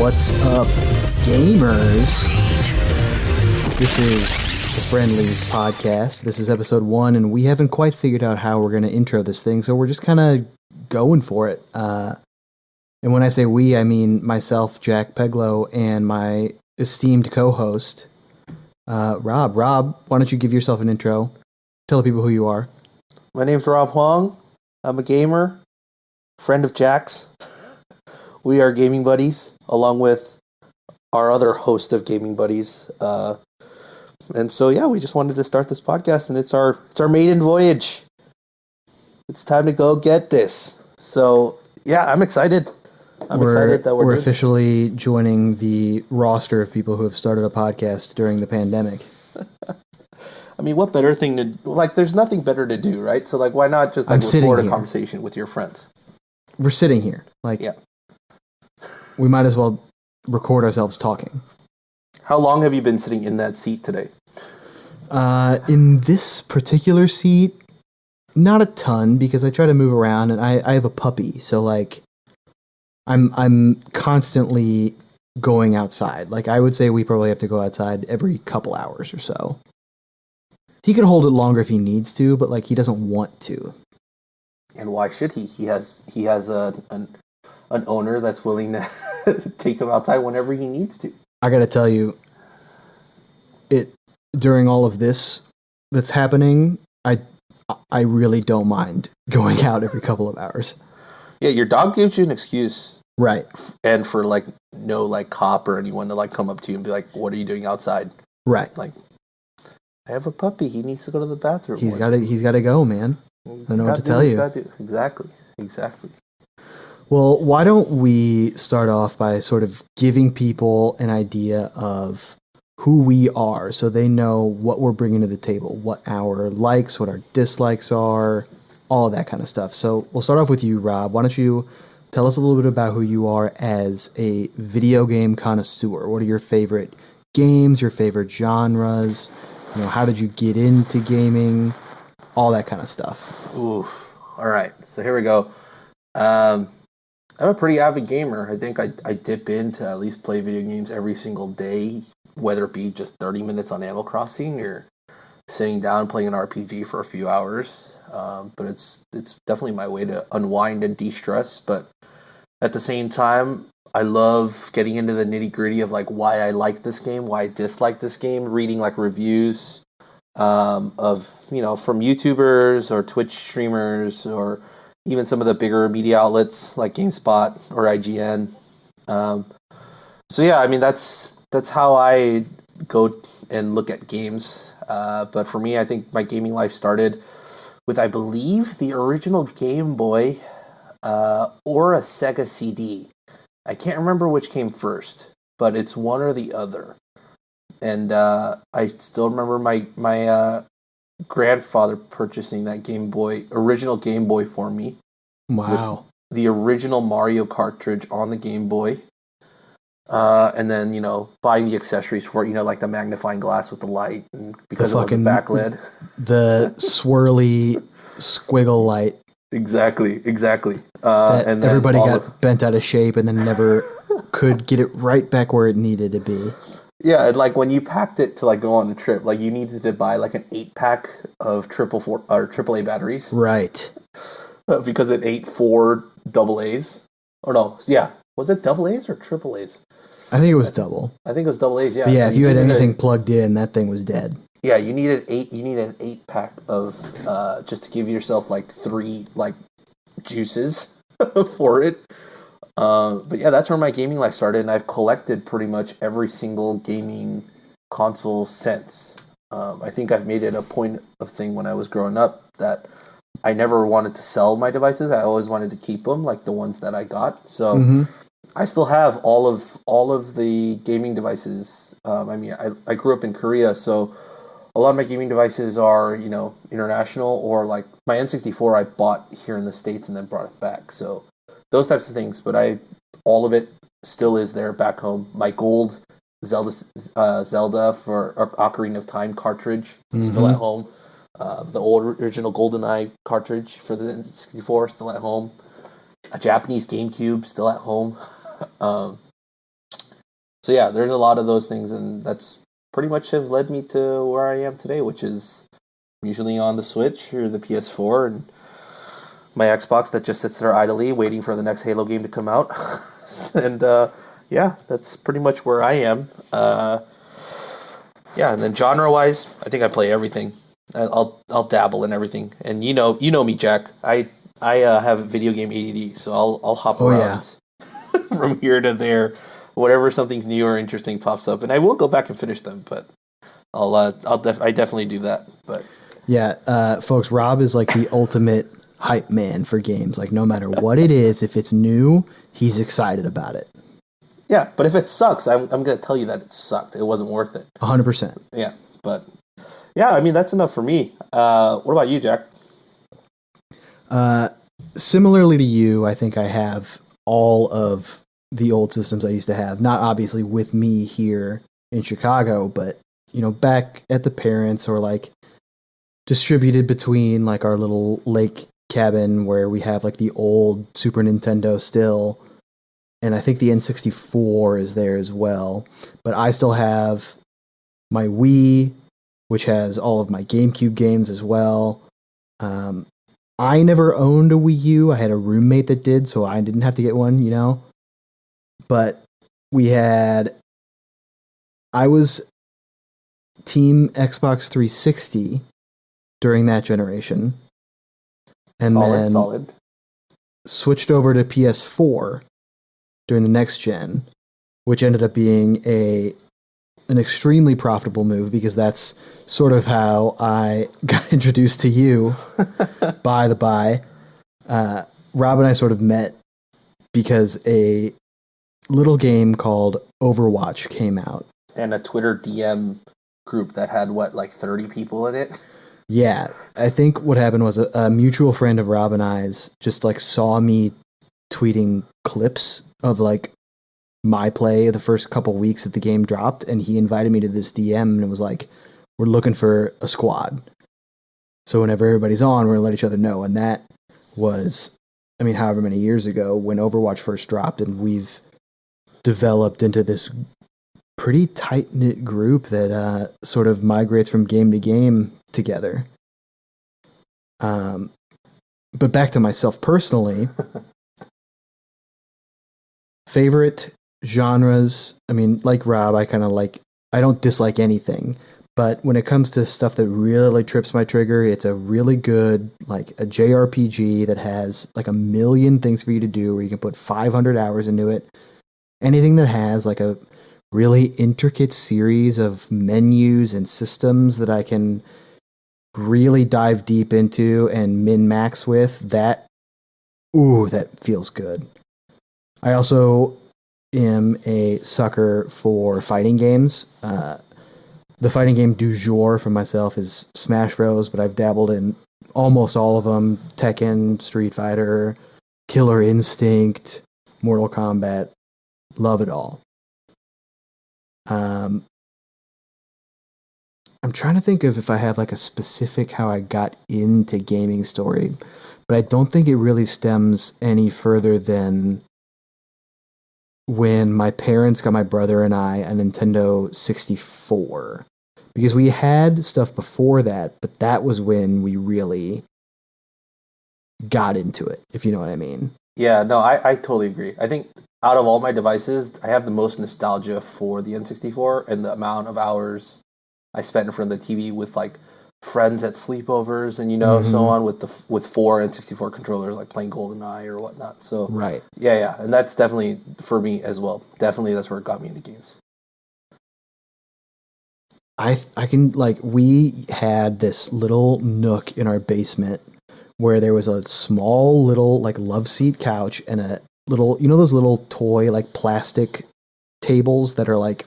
What's up, gamers? This is the Friendlies podcast. This is episode 1, and we haven't quite figured out how we're going to intro this thing, so we're just kind of going for it. And when I say we, I mean myself, Jack Peglow, and my esteemed co-host, Rob. Rob, why don't you give yourself an intro? Tell the people who you are. My name's Rob Hwang. I'm a gamer, friend of Jack's. We are gaming buddies, along with our other host of gaming buddies. And so, yeah, we just wanted to start this podcast, and it's our maiden voyage. It's time to go get this. So, yeah, I'm excited. I'm excited that we're officially joining the roster of people who have started a podcast during the pandemic. I mean, what better thing to... Like, there's nothing better to do, right? So, like, why not just record a conversation with your friends? We're sitting here. Yeah. We might as well record ourselves talking. How long have you been sitting in that seat today? In this particular seat, not a ton, because I try to move around, and I have a puppy, so like I'm constantly going outside. Like, I would say we probably have to go outside every couple hours or so. He could hold it longer if he needs to, but like he doesn't want to. And why should he? He has an owner that's willing to take him outside whenever he needs to. I gotta tell you, during all of this that's happening, I really don't mind going out every couple of hours. Yeah, your dog gives you an excuse, right? And for like no like cop or anyone to like come up to you and be like, "What are you doing outside?" Right? Like, I have a puppy. He needs to go to the bathroom. He's gotta go, man. I don't know what to tell you. Exactly. Well, why don't we start off by sort of giving people an idea of who we are so they know what we're bringing to the table, what our likes, what our dislikes are, all of that kind of stuff. So we'll start off with you, Rob. Why don't you tell us a little bit about who you are as a video game connoisseur? What are your favorite games, your favorite genres? You know, how did you get into gaming? All that kind of stuff. Ooh, all right. So here we go. I'm a pretty avid gamer. I think I dip in to at least play video games every single day, whether it be just 30 minutes on Animal Crossing or sitting down playing an RPG for a few hours. But it's definitely my way to unwind and de-stress. But at the same time, I love getting into the nitty-gritty of like why I like this game, why I dislike this game, reading like reviews of, you know, from YouTubers or Twitch streamers or even some of the bigger media outlets like GameSpot or IGN. So yeah, I mean that's how I go and look at games. But for me, I think my gaming life started with, I believe, the original Game Boy or a Sega CD. I can't remember which came first, but it's one or the other. And I still remember my grandfather purchasing that original Game Boy for me. Wow. With the original Mario cartridge on the Game Boy. And then, you know, buying the accessories for it, you know, like the magnifying glass with the light, and because it wasn't backlit. The swirly squiggle light. Exactly. That and everybody got bent out of shape and then never could get it right back where it needed to be. Yeah, and like when you packed it to like go on a trip, like you needed to buy like an 8-pack of AAA batteries. Right. Because it ate 4 AA's. Or no, yeah. Was it AA's or AAA's? I think it was double. I think it was AA's, yeah. But yeah, so if you had anything plugged in, that thing was dead. Yeah, you needed an 8-pack of just to give yourself like 3 like juices for it. But yeah, that's where my gaming life started, and I've collected pretty much every single gaming console since. I think I've made it a point of thing when I was growing up that I never wanted to sell my devices. I always wanted to keep them, like the ones that I got. So Mm-hmm. I still have all of the gaming devices. I mean, I grew up in Korea, so a lot of my gaming devices are, international, or like my N64 I bought here in the States and then brought it back. So those types of things. But all of it still is there back home. My gold Zelda for Ocarina of Time cartridge still at home. The old original GoldenEye cartridge for the N64 still at home. A Japanese GameCube still at home. So yeah, there's a lot of those things, and that's pretty much have led me to where I am today, which is usually on the Switch or the PS4 and my Xbox that just sits there idly waiting for the next Halo game to come out. And yeah, that's pretty much where I am. Yeah, and then genre-wise, I think I play everything. I'll dabble in everything, and you know me, Jack. I have video game ADD, so I'll hop around from here to there, whatever something new or interesting pops up, and I will go back and finish them. But I definitely do that. But yeah, folks, Rob is like the ultimate hype man for games. Like no matter what it is, if it's new, he's excited about it. Yeah, but if it sucks, I'm going to tell you that it sucked. It wasn't worth it. 100%. Yeah, but yeah, I mean that's enough for me. What about you, Jack? Similarly to you, I think I have all of the old systems I used to have. Not obviously with me here in Chicago, but back at the parents, or like distributed between like our little lake cabin where we have like the old Super Nintendo still, and I think the N64 is there as well. But I still have my Wii, which has all of my GameCube games as well. I never owned a Wii U. I had a roommate that did, so I didn't have to get one, But I was Team Xbox 360 during that generation. And then switched over to PS4 during the next gen, which ended up being an extremely profitable move, because that's sort of how I got introduced to you. By the by, Rob and I sort of met because a little game called Overwatch came out. And a Twitter DM group that had, like 30 people in it? Yeah, I think what happened was a mutual friend of Rob and I's just like saw me tweeting clips of like my play the first couple weeks that the game dropped, and he invited me to this DM and it was like, we're looking for a squad. So whenever everybody's on, we're going to let each other know. And that was, however many years ago when Overwatch first dropped, and we've developed into this pretty tight-knit group that sort of migrates from game to game together. But back to myself personally, favorite genres, like Rob, I don't dislike anything, but when it comes to stuff that really trips my trigger, it's a really good, like a JRPG that has like a million things for you to do, where you can put 500 hours into it. Anything that has like a really intricate series of menus and systems that I can really dive deep into and min-max with, that feels good. I also am a sucker for fighting games. The fighting game du jour for myself is Smash Bros, but I've dabbled in almost all of them. Tekken, Street Fighter, Killer Instinct, Mortal Kombat. Love it all. I'm trying to think of if I have like a specific how I got into gaming story, but I don't think it really stems any further than when my parents got my brother and I a Nintendo 64. Because we had stuff before that, but that was when we really got into it, if you know what I mean. Yeah, no, I totally agree. I think out of all my devices, I have the most nostalgia for the N64 and the amount of hours I spent in front of the TV with like friends at sleepovers and so on with 4 N64 controllers, like playing GoldenEye or whatnot. So right, yeah, and that's definitely for me as well. Definitely, that's where it got me into games. I can, like, we had this little nook in our basement where there was a small little like love seat couch and a little, you know, those little toy like plastic tables that are like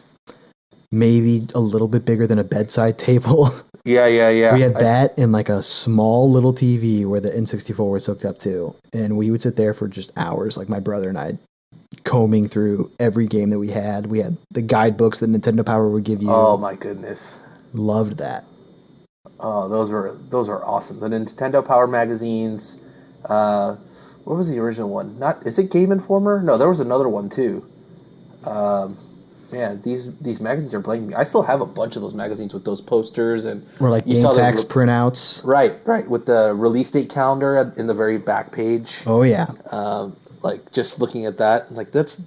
maybe a little bit bigger than a bedside table. Yeah. We had that and like a small little TV where the N64 was hooked up to, and we would sit there for just hours, like my brother and I, combing through every game that we had. We had the guidebooks that Nintendo Power would give you. Oh my goodness. Loved that. Oh, those were awesome. The Nintendo Power magazines. What was the original one? Is it Game Informer? No, there was another one too. Man, these magazines are blanking me. I still have a bunch of those magazines with those posters and or like game facts printouts. Right, with the release date calendar in the very back page. Oh yeah. Like just looking at that, like that's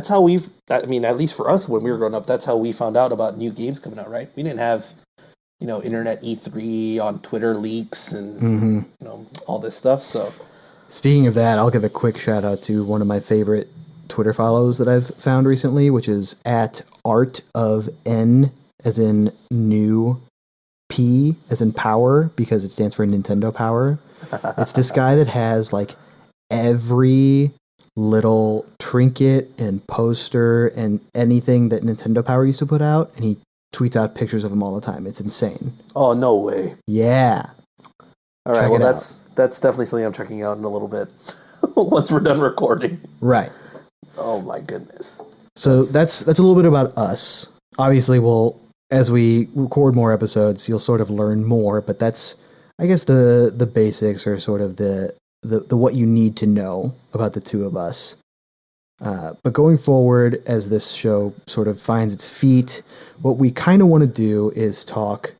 how we've. I mean, at least for us when we were growing up, that's how we found out about new games coming out. Right, we didn't have, internet E3 on Twitter leaks and all this stuff. So, speaking of that, I'll give a quick shout out to one of my favorite Twitter follows that I've found recently, which is at Art of N as in new, P as in power because it stands for Nintendo Power. It's this guy that has like every little trinket and poster and anything that Nintendo Power used to put out, and he tweets out pictures of them all the time. It's insane. Oh, no way. Yeah. All right, well, that's definitely something I'm checking out in a little bit once we're done recording. Right. Oh, my goodness. So that's a little bit about us. Obviously, as we record more episodes, you'll sort of learn more, but that's, I guess, the basics or sort of the what you need to know about the two of us. But going forward, as this show sort of finds its feet, what we kind of want to do is talk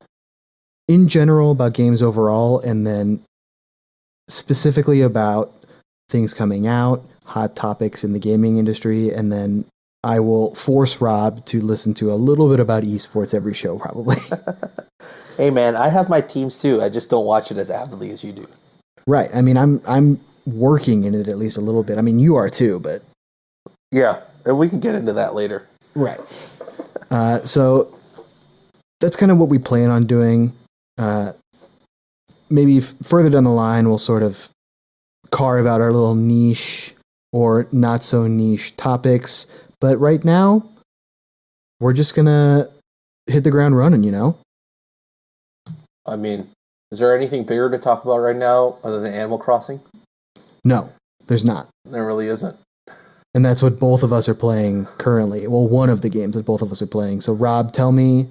in general about games overall, and then specifically about things coming out, hot topics in the gaming industry, and then I will force Rob to listen to a little bit about esports every show, probably. Hey, man, I have my teams too. I just don't watch it as avidly as you do. Right. I mean, I'm working in it at least a little bit. I mean, you are too, but yeah, and we can get into that later. Right. So that's kind of what we plan on doing. Maybe further down the line, we'll sort of carve out our little niche or not so niche topics. But right now, we're just gonna hit the ground running, I mean, is there anything bigger to talk about right now other than Animal Crossing? No, there's not. There really isn't. And that's what both of us are playing currently. Well, one of the games that both of us are playing. So, Rob, tell me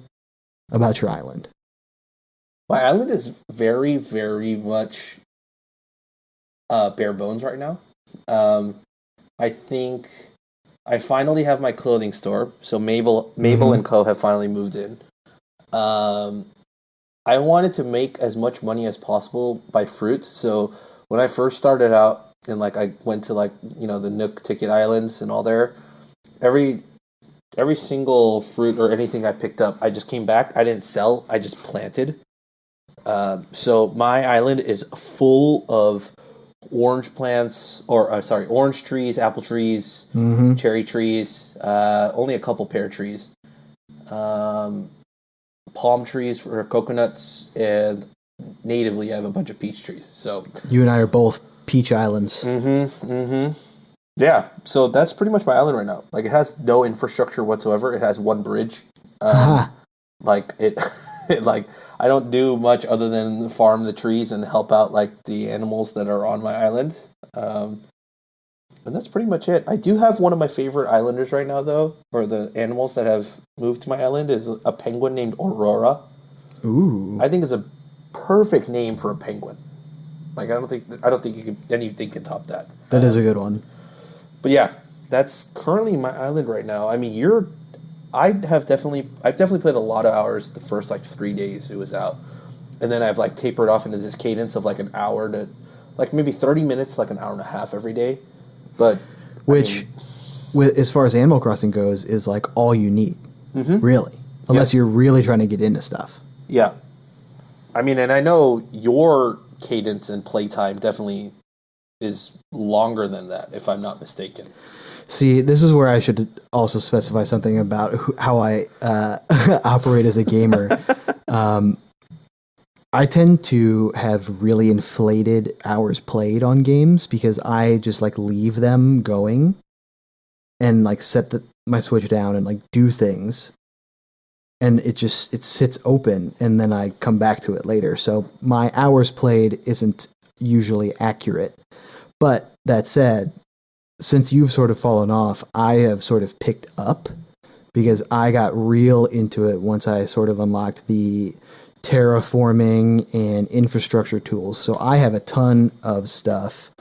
about your island. My island is very, very much bare bones right now. I think I finally have my clothing store. So Mabel and Co. have finally moved in. I wanted to make as much money as possible by fruits. So when I first started out, and I went to the Nook Ticket Islands and all there, every single fruit or anything I picked up, I just came back. I didn't sell. I just planted. So my island is full of orange plants, orange trees, apple trees, cherry trees, only a couple pear trees, palm trees for coconuts, and natively I have a bunch of peach trees. So you and I are both peach islands. Yeah, so that's pretty much my island right now. It has no infrastructure whatsoever. It has one bridge. I don't do much other than farm the trees and help out the animals that are on my island. And that's pretty much it. I do have one of my favorite islanders right now, though, or the animals that have moved to my island, is a penguin named Aurora. Ooh. I think it's a perfect name for a penguin. I don't think anything can top that. That is a good one. But yeah, that's currently my island right now. I mean, I've definitely played a lot of hours the first 3 days it was out, and then I've tapered off into this cadence of an hour to maybe 30 minutes, an hour and a half every day. But as far as Animal Crossing goes, is all you need, really, unless you're really trying to get into stuff. Yeah, I mean, and I know your cadence and playtime definitely is longer than that, if I'm not mistaken. See, this is where I should also specify something about how I operate as a gamer. I tend to have really inflated hours played on games because I just like leave them going and like set my Switch down and like do things, and it sits open, and then I come back to it later. So my hours played isn't usually accurate. But that said, since you've sort of fallen off, I have sort of picked up because I got real into it once I sort of unlocked the terraforming and infrastructure tools. So I have a ton of stuff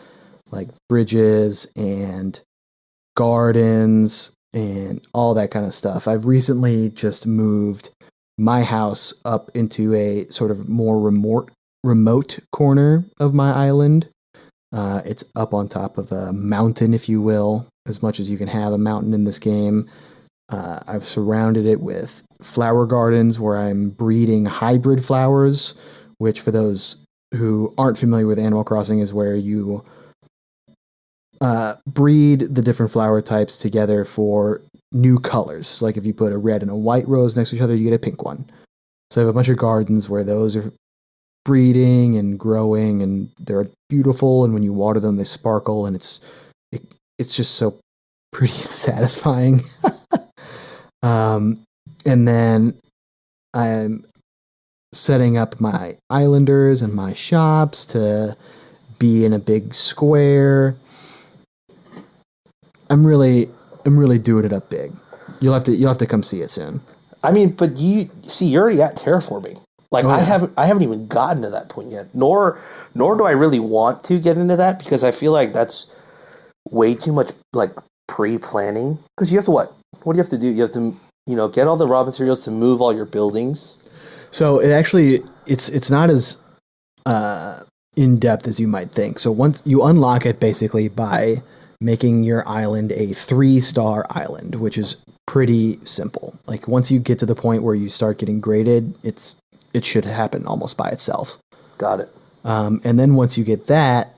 like bridges and gardens and all that kind of stuff. I've recently just moved my house up into a sort of more remote corner of my island. It's up on top of a mountain, if you will, as much as you can have a mountain in this game. I've surrounded it with flower gardens where I'm breeding hybrid flowers, which for those who aren't familiar with Animal Crossing is where you breed the different flower types together for new colors. Like if you put a red and a white rose next to each other, you get a pink one. So I have a bunch of gardens where those are breeding and growing, and they're beautiful, and when you water them they sparkle, and it's just so pretty and satisfying. And then I'm setting up my islanders and my shops to be in a big square. I'm really doing it up big. You'll have to come see it soon. I mean, but you're already at terraforming. Like, I haven't even gotten to that point yet. Nor do I really want to get into that because I feel like that's way too much like pre-planning. Because you have to what? What do you have to do? You have to get all the raw materials to move all your buildings. So it's not as in depth as you might think. So once you unlock it, basically by making your island a 3-star island, which is pretty simple. Like once you get to the point where you start getting graded, it should happen almost by itself. Got it. And then once you get that,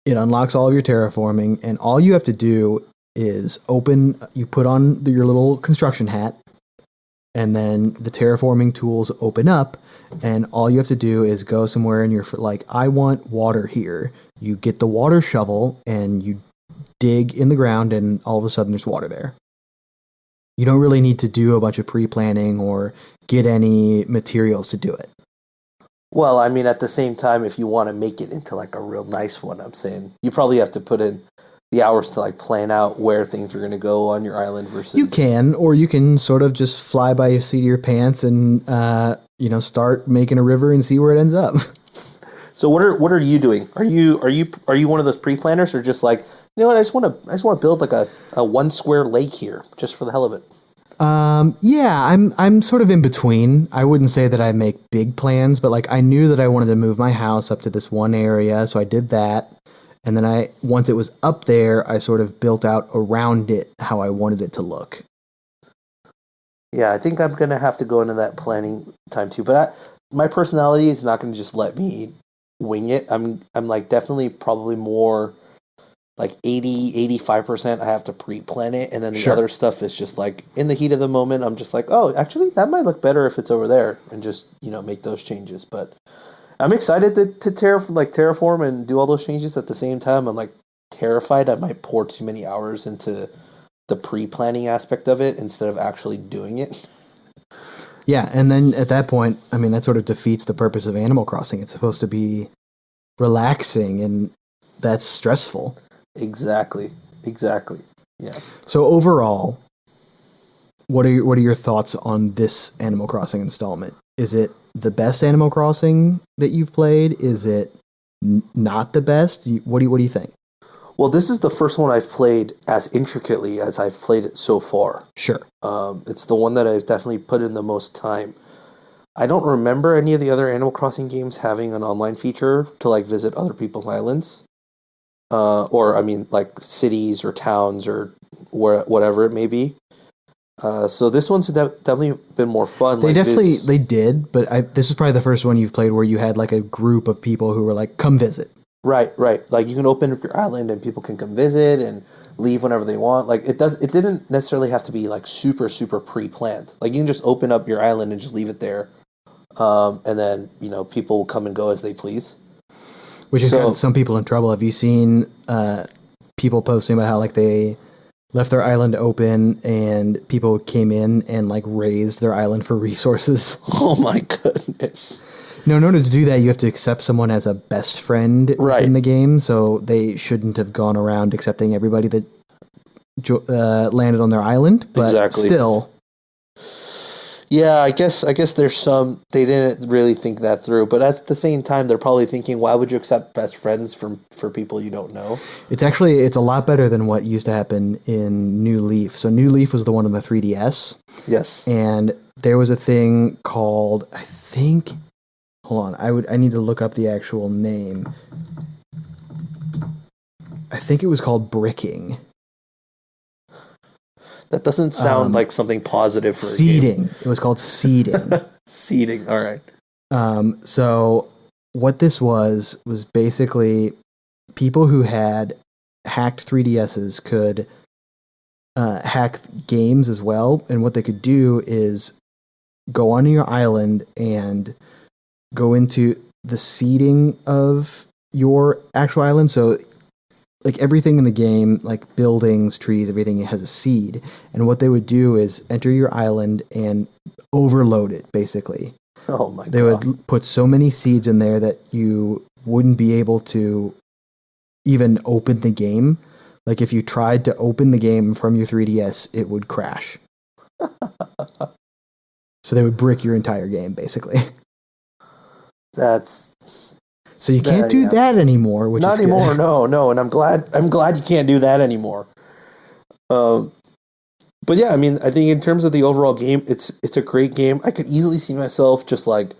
it unlocks all of your terraforming, and all you have to do is you put on your little construction hat, and then the terraforming tools open up, and all you have to do is go somewhere and you're like, I want water here. You get the water shovel and you dig in the ground, and all of a sudden there's water there. You don't really need to do a bunch of pre-planning or get any materials to do it. Well, I mean, at the same time, if you want to make it into like a real nice one, I'm saying you probably have to put in the hours to like plan out where things are going to go on your island versus... You can, or you can sort of just fly by the seat of your pants and, start making a river and see where it ends up. So what are you doing? Are you one of those pre-planners, or just like, you know what, I just want to build like a 1 square lake here just for the hell of it? Yeah, I'm sort of in between. I wouldn't say that I make big plans, but like I knew that I wanted to move my house up to this one area, so I did that. And then once it was up there, I sort of built out around it how I wanted it to look. Yeah, I think I'm going to have to go into that planning time too. But my personality is not going to just let me wing it. I'm like definitely probably more like 85% I have to pre-plan it. And then the other stuff is just like in the heat of the moment, I'm just like, oh, actually that might look better if it's over there, and just, make those changes. But I'm excited to terraform and do all those changes. At the same time, I'm like terrified I might pour too many hours into the pre-planning aspect of it instead of actually doing it. Yeah, and then at that point, I mean, that sort of defeats the purpose of Animal Crossing. It's supposed to be relaxing, and that's stressful. Exactly. Yeah. So overall, what are your thoughts on this Animal Crossing installment? Is it the best Animal Crossing that you've played? Is it not the best? What do you think? Well, this is the first one I've played as intricately as I've played it so far. Sure. It's the one that I've definitely put in the most time. I don't remember any of the other Animal Crossing games having an online feature to like visit other people's islands. Or, I mean, like cities or towns or whatever it may be. So this one's definitely been more fun. They did, but this is probably the first one you've played where you had like a group of people who were like, come visit. Right. Like you can open up your island and people can come visit and leave whenever they want. Like it didn't necessarily have to be like super, super pre-planned. Like you can just open up your island and just leave it there and then people will come and go as they please. Which has gotten some people in trouble. Have you seen people posting about how like they left their island open and people came in and like raised their island for resources? Oh my goodness. No, in order to do that, you have to accept someone as a best friend in the game. So they shouldn't have gone around accepting everybody that landed on their island. But still. Yeah, I guess there's some, they didn't really think that through, but at the same time, they're probably thinking, why would you accept best friends for people you don't know? It's a lot better than what used to happen in New Leaf. So New Leaf was the one on the 3DS. Yes. And there was a thing called, hold on, I need to look up the actual name. I think it was called bricking. That doesn't sound like something positive for seeding. A game. It was called seeding. Seeding, all right. So what this was basically people who had hacked 3DSs could hack games as well, and what they could do is go onto your island and go into the seeding of your actual island. So like everything in the game, like buildings, trees, everything, it has a seed. And what they would do is enter your island and overload it, basically. Oh my God. They would put so many seeds in there that you wouldn't be able to even open the game. Like if you tried to open the game from your 3DS, it would crash. So they would brick your entire game, basically. So you can't do that anymore, which not is anymore. Good. No, and I'm glad you can't do that anymore. But yeah, I mean, I think in terms of the overall game, it's a great game. I could easily see myself just like,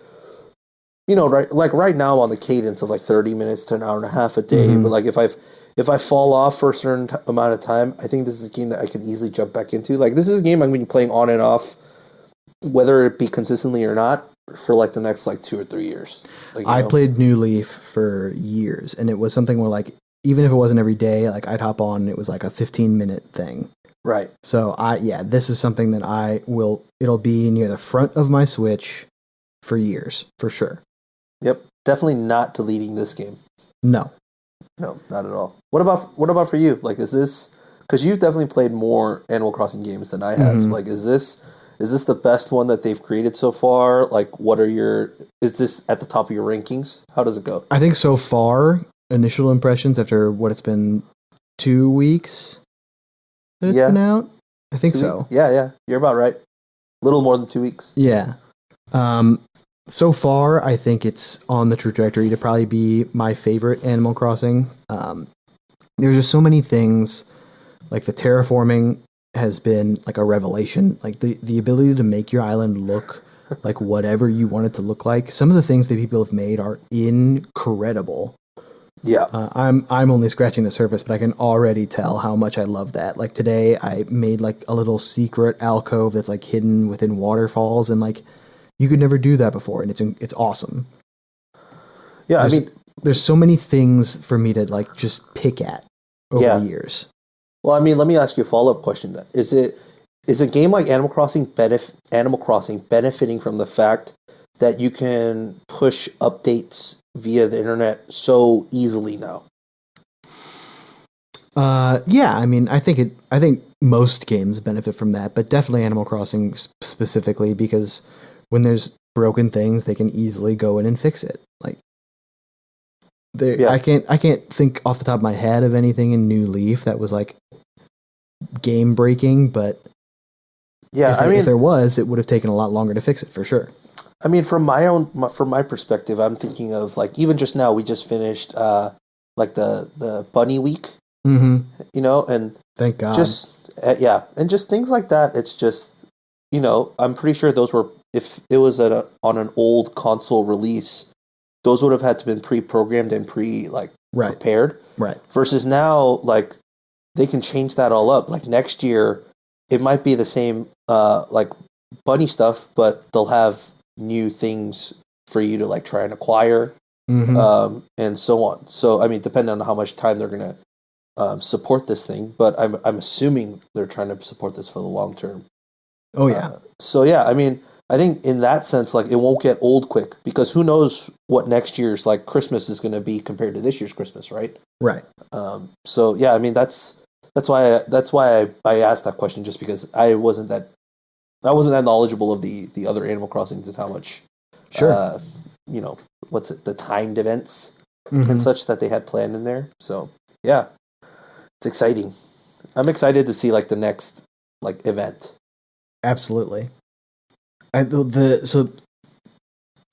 right now I'm on the cadence of like 30 minutes to an hour and a half a day. Mm-hmm. But like if I fall off for a certain amount of time, I think this is a game that I could easily jump back into. Like this is a game I'm going to be playing on and off, whether it be consistently or not, for like the next like 2 or 3 years. Like, I played New Leaf for years, and it was something where like even if it wasn't every day, like I'd hop on and it was like a 15-minute thing. Right. So this is something that it'll be near the front of my Switch for years, for sure. Yep. Definitely not deleting this game. No, not at all. What about for you? Like, is this, because you've definitely played more Animal Crossing games than I have. Mm-hmm. Like, is this the best one that they've created so far? Like, is this at the top of your rankings? How does it go? I think so far, initial impressions after what it's been 2 weeks that it's been out. I think 2 so. Weeks? Yeah. You're about right. A little more than 2 weeks. Yeah. So far, I think it's on the trajectory to probably be my favorite Animal Crossing. There's just so many things, like the terraforming has been like a revelation. Like the ability to make your island look like whatever you want it to look like. Some of the things that people have made are incredible. Yeah. I'm only scratching the surface, but I can already tell how much I love that. Like today I made like a little secret alcove that's like hidden within waterfalls, and like you could never do that before, and it's awesome. Yeah, there's so many things for me to like just pick at over the years. Well, I mean, let me ask you a follow-up question then. Is a game like Animal Crossing benefiting from the fact that you can push updates via the internet so easily now? Yeah, I mean, I think most games benefit from that, but definitely Animal Crossing specifically, because when there's broken things, they can easily go in and fix it. Like, I can't think off the top of my head of anything in New Leaf that was like game breaking, but if there was, it would have taken a lot longer to fix it for sure. I mean, from my perspective, I'm thinking of like even just now we just finished like the bunny week, mm-hmm. And thank God. Just and just things like that. It's just I'm pretty sure those were, if it was on an old console release, those would have had to been pre-programmed and prepared. Right. Versus now, like they can change that all up. Like next year, it might be the same like bunny stuff, but they'll have new things for you to like try and acquire, mm-hmm. And so on. So I mean, depending on how much time they're gonna support this thing, but I'm assuming they're trying to support this for the long term. Oh yeah. So yeah, I mean, I think in that sense, like it won't get old quick because who knows what next year's like Christmas is going to be compared to this year's Christmas, right? Right. So yeah, I mean that's why I asked that question just because I wasn't that knowledgeable of the other Animal Crossings and how much Sure. What's it, the timed events Mm-hmm. and such that they had planned in there. So yeah, it's exciting. I'm excited to see like the next like event. Absolutely. So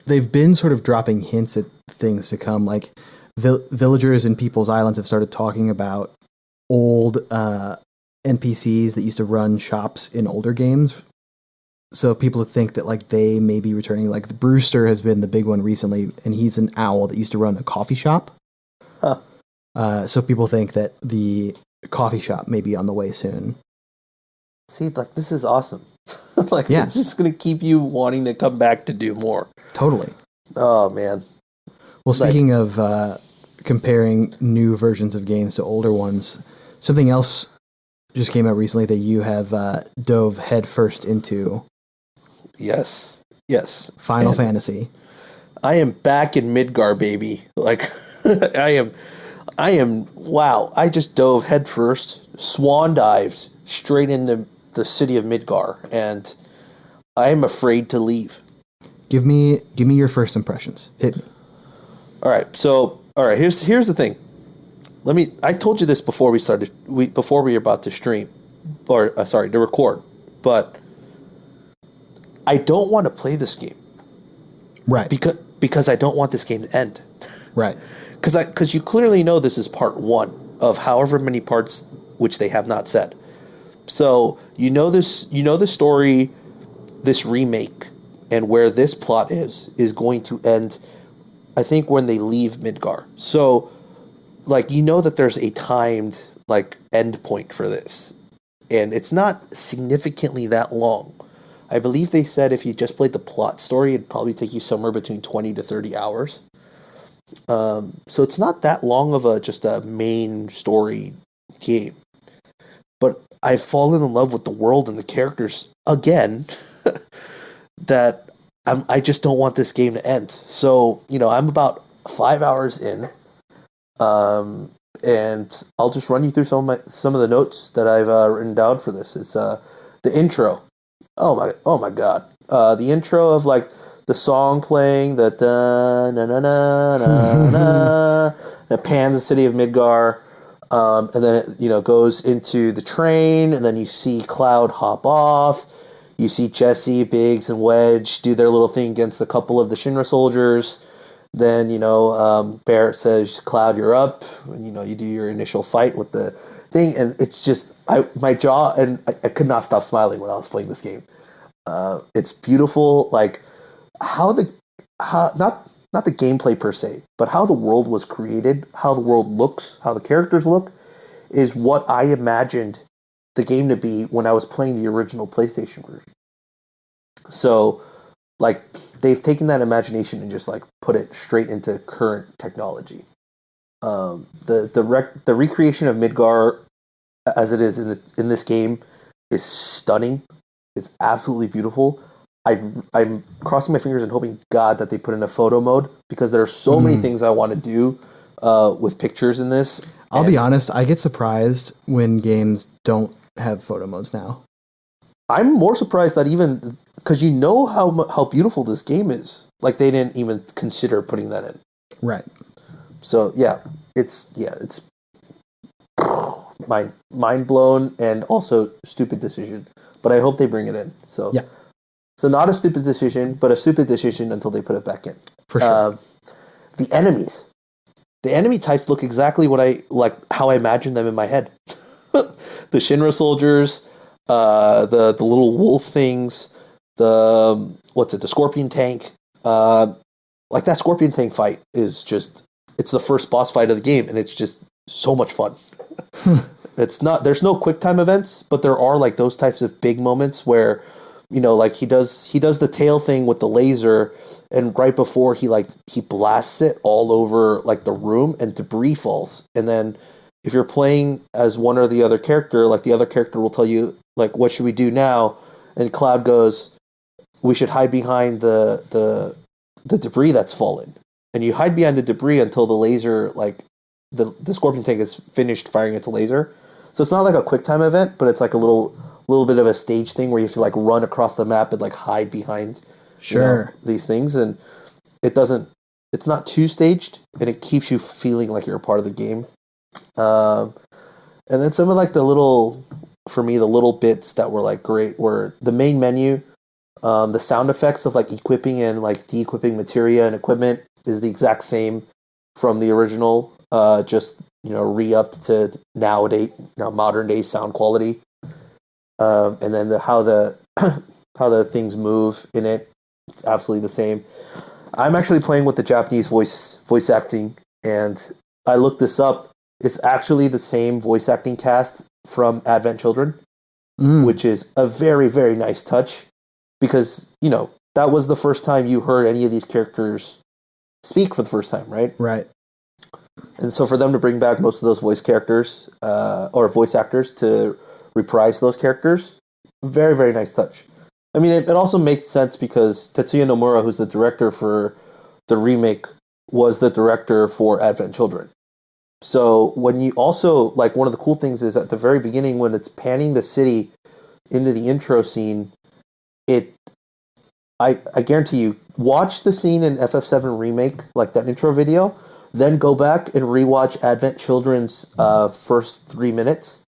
they've been sort of dropping hints at things to come. Like villagers in people's islands have started talking about old NPCs that used to run shops in older games. So people think that like they may be returning. Like the Brewster has been the big one recently, and he's an owl that used to run a coffee shop. Huh. So people think that the coffee shop may be on the way soon. See, like this is awesome. Like Yeah. it's just gonna keep you wanting to come back to do more. Totally. Oh man. Well, speaking of comparing new versions of games to older ones, something else just came out recently that you have dove headfirst into. Yes. Final Fantasy. I am back in Midgar, baby. Like I am. Wow! I just dove headfirst, swan dived straight into the city of Midgar, and I am afraid to leave. Give me your first impressions. Hit me. All right. Here's the thing. I told you this before we were about to stream, or to record, but I don't want to play this game. Right. Because I don't want this game to end. Right. Because you clearly know this is part 1 of however many parts which they have not said. So you know the story, this remake, and where this plot is going to end, I think, when they leave Midgar. So, like, you know that there's a timed, like, end point for this. And it's not significantly that long. I believe they said if you just played the plot story, it'd probably take you somewhere between 20 to 30 hours. So it's not that long of just a main story game. But I've fallen in love with the world and the characters again that I just don't want this game to end. So, I'm about 5 hours in. And I'll just run you through some of the notes that I've written down for this. It's the intro. Oh my god. The intro of like the song playing, the da na na na na na, it pans the city of Midgar, and then it goes into the train, and then you see Cloud hop off. You see Jesse, Biggs, and Wedge do their little thing against a couple of the Shinra soldiers. Then Barrett says, "Cloud, you're up." And, you do your initial fight with the thing, and it's just my jaw, and I could not stop smiling when I was playing this game. It's beautiful, like how not the gameplay per se, but how the world was created, how the world looks, how the characters look, is what I imagined the game to be when I was playing the original PlayStation version. So, like, they've taken that imagination and just like put it straight into current technology. The recreation of Midgar as it is in this game is stunning. It's absolutely beautiful. I'm crossing my fingers and hoping God that they put in a photo mode because there are so many things I want to do with pictures in this. I'll be honest, I get surprised when games don't have photo modes now. I'm more surprised that even because how beautiful this game is, like they didn't even consider putting that in. Right. So it's mind blown and also stupid decision. But I hope they bring it in. So yeah. So not a stupid decision, but a stupid decision until they put it back in. For sure. The enemies. The enemy types look exactly how I imagined them in my head. The Shinra soldiers, the little wolf things, the scorpion tank. Like that scorpion tank fight is just, it's the first boss fight of the game, and it's just so much fun. There's no quick time events, but there are like those types of big moments where, like he does the tail thing with the laser, and right before he blasts it all over like the room and debris falls. And then if you're playing as one or the other character, like the other character will tell you like, what should we do now? And Cloud goes, we should hide behind the debris that's fallen. And you hide behind the debris until the laser, like, the Scorpion tank is finished firing its laser. So it's not like a quick time event, but it's like a little bit of a stage thing where you have to like run across the map and like hide behind these things. And it's not too staged, and it keeps you feeling like you're a part of the game. And then some of like the little bits that were like great were the main menu. The sound effects of like equipping and like de-equipping materia and equipment is the exact same from the original, just re-upped to now modern day sound quality. And then how the things move in it, it's absolutely the same. I'm actually playing with the Japanese voice acting, and I looked this up. It's actually the same voice acting cast from Advent Children, which is a very, very nice touch, because that was the first time you heard any of these characters speak for the first time, right? Right. And so for them to bring back most of those voice characters or voice actors to reprise those characters, very, very nice touch. I mean, it also makes sense because Tetsuya Nomura, who's the director for the remake, was the director for Advent Children. So when you also, like, one of the cool things is at the very beginning when it's panning the city into the intro scene, I guarantee you, watch the scene in FF7 Remake, like that intro video, then go back and rewatch Advent Children's first 3 minutes.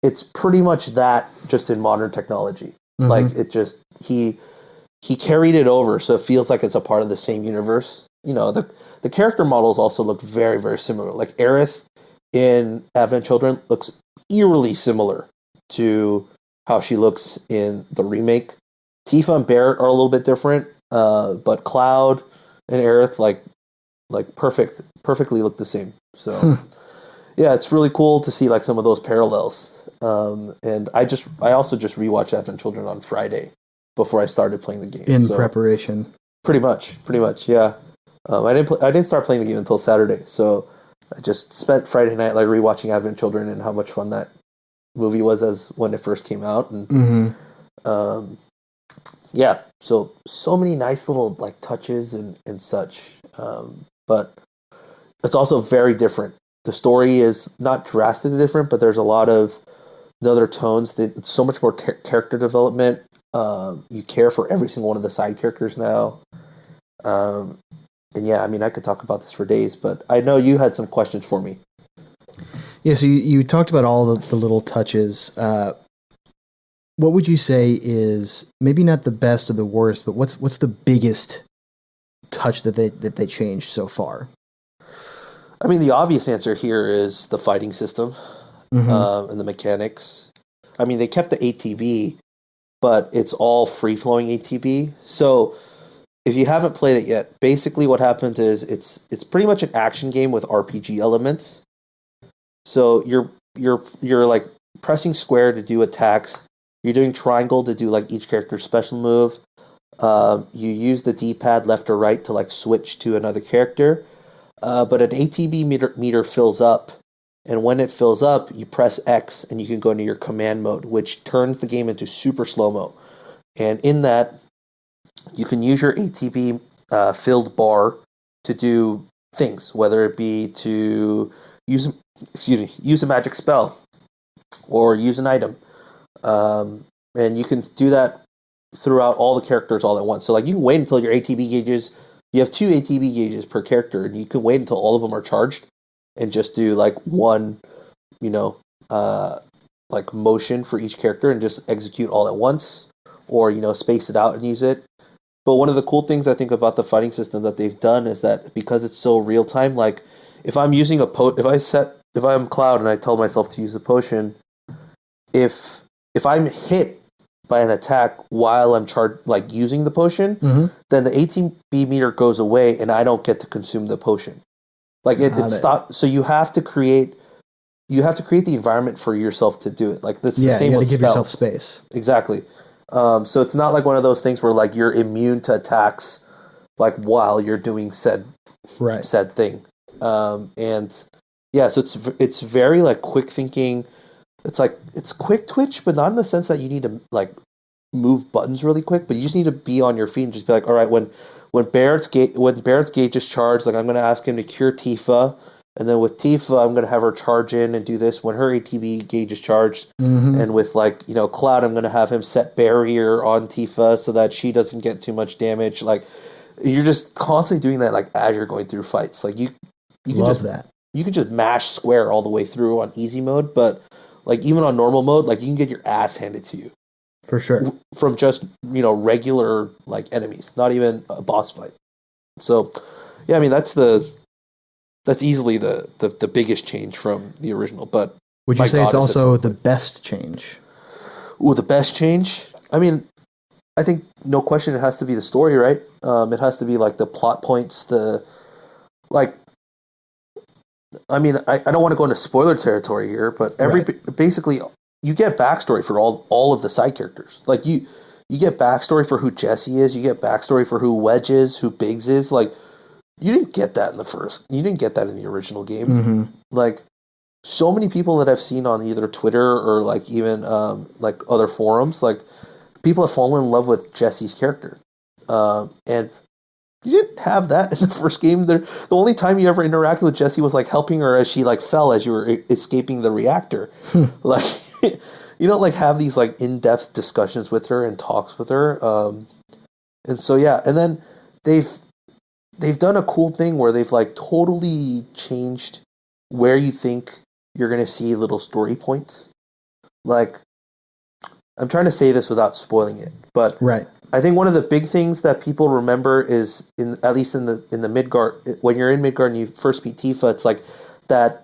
It's pretty much that, just in modern technology. Mm-hmm. Like, it just, he carried it over, so it feels like it's a part of the same universe. The character models also look very, very similar. Like, Aerith in Advent Children looks eerily similar to how she looks in the remake. Tifa and Barrett are a little bit different, but Cloud and Aerith, like perfectly look the same. So, yeah, it's really cool to see like some of those parallels. And I also just rewatched Advent Children on Friday before I started playing the game. In preparation. Pretty much, yeah. I didn't start playing the game until Saturday, so I just spent Friday night like rewatching Advent Children and how much fun that movie was as when it first came out. And yeah, so many nice little like touches and such. But it's also very different. The story is not drastically different, but there's a lot of other tones. It's so much more character development. You care for every single one of the side characters now. And yeah, I mean, I could talk about this for days, but I know you had some questions for me. Yeah, so you talked about all the little touches. What would you say is maybe not the best or the worst, but what's the biggest touch that they changed so far? I mean, the obvious answer here is the fighting system and the mechanics. I mean, they kept the ATB, but it's all free-flowing ATB. So if you haven't played it yet, basically what happens is it's pretty much an action game with RPG elements. So you're like pressing square to do attacks. You're doing triangle to do like each character's special move. You use the D-pad left or right to like switch to another character. But an ATB meter fills up, and when it fills up, you press X and you can go into your command mode, which turns the game into super slow-mo. And in that, you can use your ATB filled bar to do things, whether it be to use a magic spell or use an item. And you can do that throughout all the characters all at once. So like you can wait until your ATB gauges, you have 2 ATB gauges per character, and you can wait until all of them are charged and just do like one, like motion for each character and just execute all at once, or, space it out and use it. But one of the cool things I think about the fighting system that they've done is that because it's so real time, like if I'm using if I'm Cloud and I tell myself to use a potion, if I'm hit by an attack while I'm using the potion, then the ATB meter goes away and I don't get to consume the potion. Like it stops. So you have to create the environment for yourself to do it. Like that's the same you with give spells. yourself space. Exactly. So it's not like one of those things where like you're immune to attacks like while you're doing said thing. And yeah, so it's very like quick thinking. It's quick twitch, but not in the sense that you need to like move buttons really quick, but you just need to be on your feet and just be like, all right, when Barrett's gauge is charged, like I'm going to ask him to cure Tifa, and then with Tifa, I'm going to have her charge in and do this when her ATB gauge is charged, and with Cloud, I'm going to have him set barrier on Tifa so that she doesn't get too much damage. Like you're just constantly doing that, like as you're going through fights. Like you can Love that. You can just mash square all the way through on easy mode, but like even on normal mode, like you can get your ass handed to you. For sure. From just, regular like enemies, not even a boss fight. So, yeah, I mean that's easily the biggest change from the original. But would you say it's also the best change? Ooh, the best change? I mean, I think no question it has to be the story, right? It has to be like the plot points, I mean, I don't want to go into spoiler territory here, but basically you get backstory for all of the side characters. Like you get backstory for who Jesse is, you get backstory for who Wedge is, who Biggs is. Like you didn't get that you didn't get that in the original game. Mm-hmm. Like so many people that I've seen on either Twitter or like even like other forums, like people have fallen in love with Jesse's character, and you didn't have that in the first game. The only time you ever interacted with Jessie was like helping her as she like fell as you were escaping the reactor. Like you don't like have these like in-depth discussions with her and talks with her. And so yeah, and then they've done a cool thing where they've like totally changed where you think you're gonna see little story points. Like I'm trying to say this without spoiling it, but I think one of the big things that people remember is at least in the Midgard, when you're in Midgard and you first beat Tifa, it's like that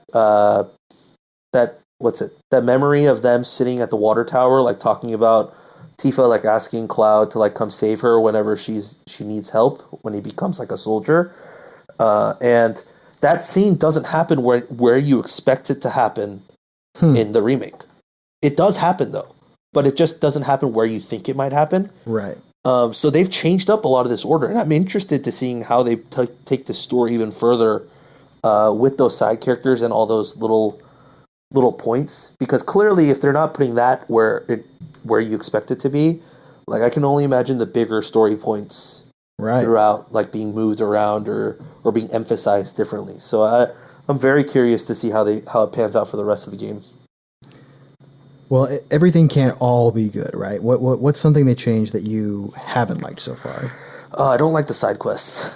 memory of them sitting at the water tower, like talking about Tifa like asking Cloud to like come save her whenever she needs help when he becomes like a soldier, and that scene doesn't happen where you expect it to happen in the remake. It does happen though, but it just doesn't happen where you think it might happen. Right. So they've changed up a lot of this order, and I'm interested to seeing how they take the story even further with those side characters and all those little points. Because clearly, if they're not putting that where you expect it to be, like I can only imagine the bigger story points throughout, like being moved around or being emphasized differently. So I'm very curious to see how it pans out for the rest of the game. Well, everything can't all be good, right? What's something they changed that you haven't liked so far? I don't like the side quests.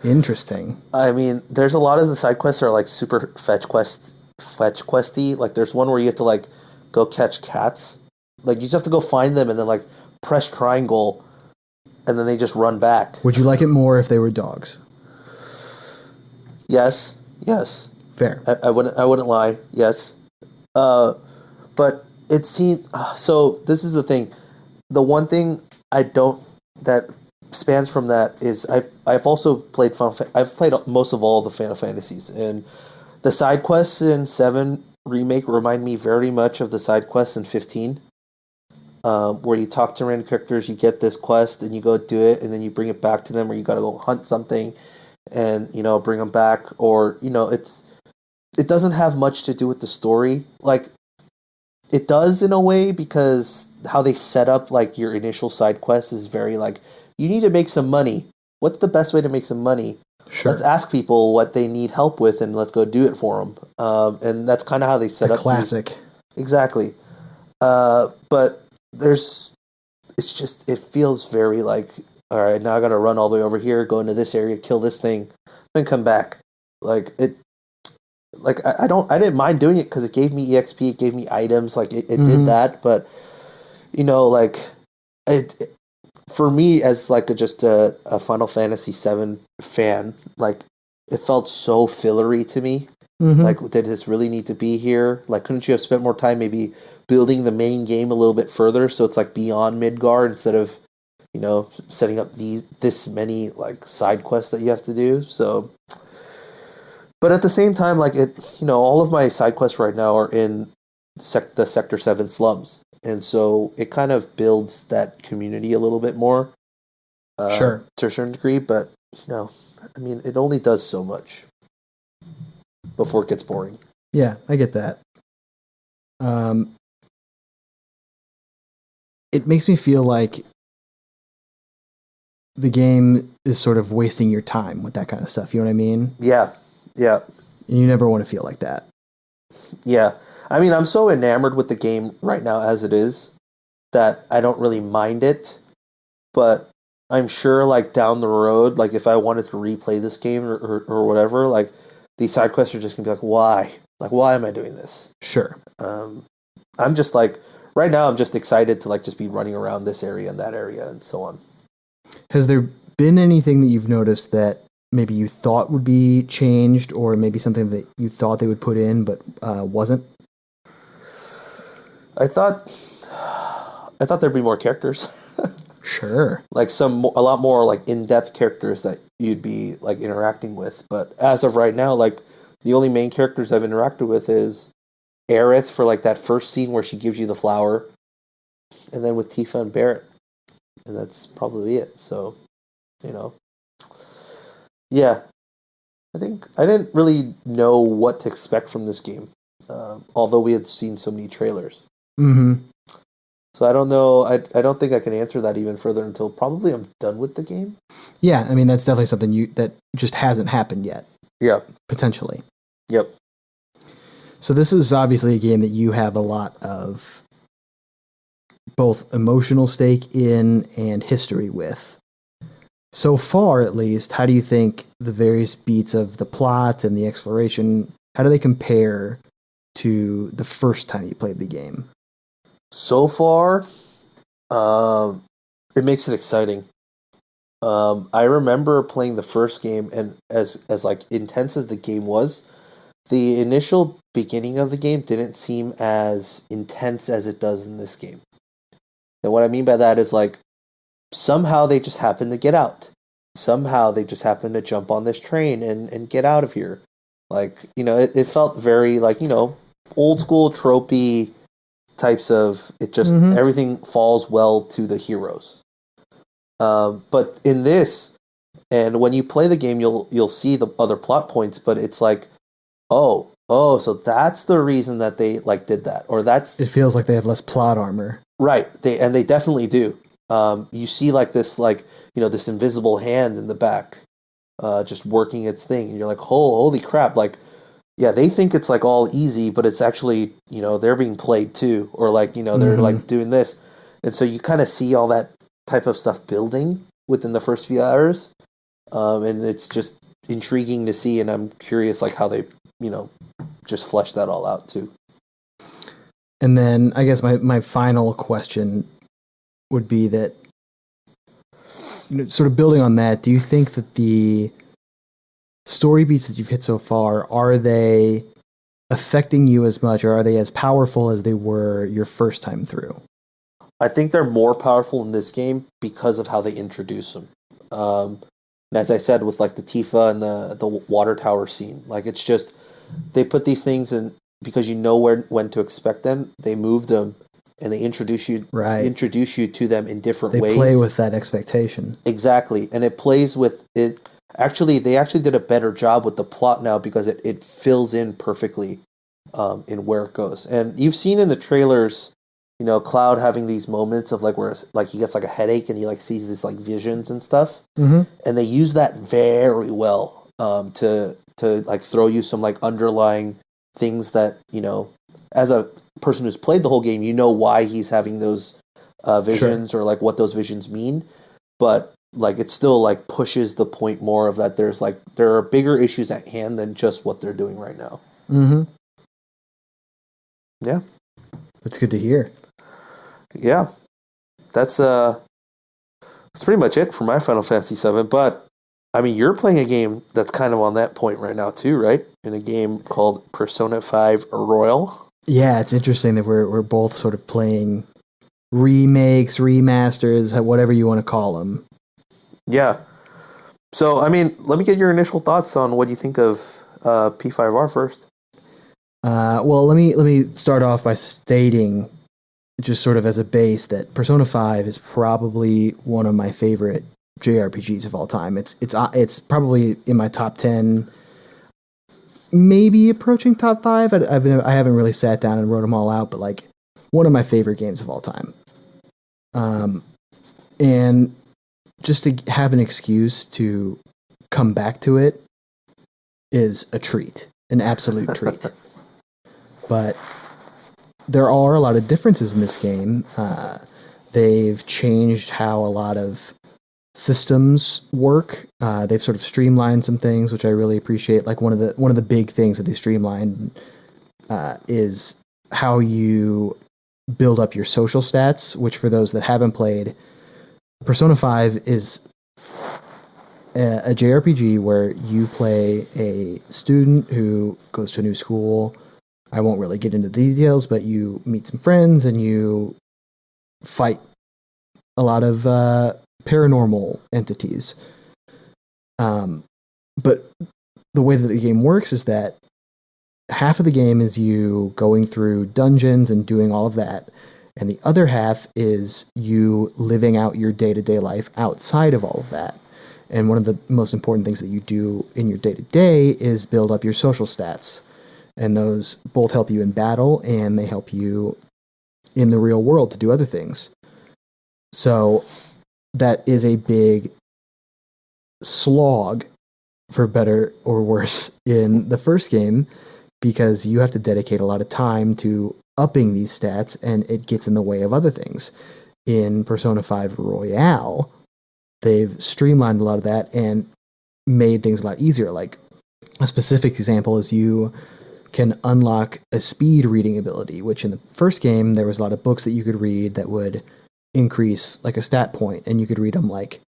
Interesting. I mean, there's a lot of the side quests are like super fetch questy. Like there's one where you have to like go catch cats. Like you just have to go find them and then like press triangle, and then they just run back. Would you like it more if they were dogs? Yes. Fair. I wouldn't lie. Yes. But it seems so. This is the thing. The one thing that spans from that is I've also played I've played most of all the Final Fantasies, and the side quests in 7 remake remind me very much of the side quests in 15, where you talk to random characters, you get this quest, and you go do it, and then you bring it back to them, or you got to go hunt something, and bring them back, or it doesn't have much to do with the story. Like it does in a way, because how they set up like your initial side quest is very like, you need to make some money. What's the best way to make some money? Sure. Let's ask people what they need help with, and let's go do it for them. And that's kind of how they set up. Classic. Exactly. But it feels very like, all right, now I got to run all the way over here, go into this area, kill this thing, then come back. Like it. Like I didn't mind doing it because it gave me EXP, it gave me items, like it did that. But like it for me as like just a Final Fantasy VII fan, like it felt so fillery to me. Like, did this really need to be here? Like, couldn't you have spent more time maybe building the main game a little bit further so it's like beyond Midgard instead of setting up this many like side quests that you have to do? So. But at the same time, like all of my side quests right now are in the Sector 7 slums. And so it kind of builds that community a little bit more. Sure. To a certain degree. But, I mean, it only does so much before it gets boring. Yeah, I get that. it makes me feel like the game is sort of wasting your time with that kind of stuff. You know what I mean? Yeah. Yeah. And you never want to feel like that. Yeah. I mean, I'm so enamored with the game right now as it is that I don't really mind it. But I'm sure, like, down the road, like, if I wanted to replay this game or whatever, like, these side quests are just going to be like, why? Like, why am I doing this? Sure. I'm just, like, right now I'm just excited to, like, just be running around this area and that area and so on. Has there been anything that you've noticed that maybe you thought would be changed, or maybe something that you thought they would put in but wasn't? I thought there'd be more characters. Sure. Like a lot more like in-depth characters that you'd be like interacting with. But as of right now, like the only main characters I've interacted with is Aerith for like that first scene where she gives you the flower, and then with Tifa and Barrett, and that's probably it. So, yeah, I think I didn't really know what to expect from this game, although we had seen so many trailers. Mm-hmm. So I don't know. I don't think I can answer that even further until probably I'm done with the game. Yeah, I mean that's definitely something that just hasn't happened yet. Yeah, potentially. Yep. So this is obviously a game that you have a lot of both emotional stake in and history with. So far, at least, how do you think the various beats of the plot and the exploration, how do they compare to the first time you played the game? So far, it makes it exciting. I remember playing the first game, and as like intense as the game was, the initial beginning of the game didn't seem as intense as it does in this game. And what I mean by that is like somehow they just happened to get out. Somehow they just happened to jump on this train and get out of here. Like, it felt very like, old school tropey types of it just everything falls well to the heroes. But in this, and when you play the game, you'll see the other plot points, but it's like, oh, so that's the reason that they like did that, or that's it feels like they have less plot armor, right? They definitely do. You see like this this invisible hand in the back, just working its thing, and you're like, holy crap! Like, yeah, they think it's like all easy, but it's actually they're being played too, or like they're like doing this, and so you kind of see all that type of stuff building within the first few hours, and it's just intriguing to see, and I'm curious like how they just flesh that all out too. And then I guess my final question would be that, sort of building on that, do you think that the story beats that you've hit so far, are they affecting you as much, or are they as powerful as they were your first time through? I think they're more powerful in this game because of how they introduce them. And as I said, with like the Tifa and the water tower scene, like it's just they put these things in because when to expect them. They move them and they introduce you to them in different ways. They play with that expectation. Exactly, and it plays with it. Actually, they actually did a better job with the plot now because it fills in perfectly in where it goes. And you've seen in the trailers, Cloud having these moments of like where like he gets like a headache and he like sees these like visions and stuff, and they use that very well to like throw you some like underlying things that as a person who's played the whole game, why he's having those visions, sure, or like what those visions mean, but like it still like pushes the point more of that there are bigger issues at hand than just what they're doing right now. Yeah, that's good to hear. Yeah, that's pretty much it for my Final Fantasy VII. But I mean, you're playing a game that's kind of on that point right now too, right? In a game called Persona 5 Royale. Yeah, it's interesting that we're both sort of playing remakes, remasters, whatever you want to call them. Yeah. So, I mean, let me get your initial thoughts on what you think of P5R first. Well, let me start off by stating, just sort of as a base, that Persona 5 is probably one of my favorite JRPGs of all time. It's probably in my top 10, maybe approaching top 5. I haven't really sat down and wrote them all out, but like one of my favorite games of all time. And just to have an excuse to come back to it is a treat, an absolute treat. But there are a lot of differences in this game. They've changed how a lot of systems work. They've sort of streamlined some things, which I really appreciate. Like one of the big things that they streamlined is how you build up your social stats, which for those that haven't played, Persona 5 is a JRPG where you play a student who goes to a new school. I won't really get into the details, but you meet some friends and you fight a lot of paranormal entities. But the way that the game works is that half of the game is you going through dungeons and doing all of that, and the other half is you living out your day-to-day life outside of all of that. And one of the most important things that you do in your day-to-day is build up your social stats. And those both help you in battle, and they help you in the real world to do other things. So that is a big slog, for better or worse, in the first game, because you have to dedicate a lot of time to upping these stats, and it gets in the way of other things. In Persona 5 Royale, they've streamlined a lot of that and made things a lot easier. Like, a specific example is you can unlock a speed reading ability, which in the first game, there was a lot of books that you could read that would increase like a stat point, and you could read them like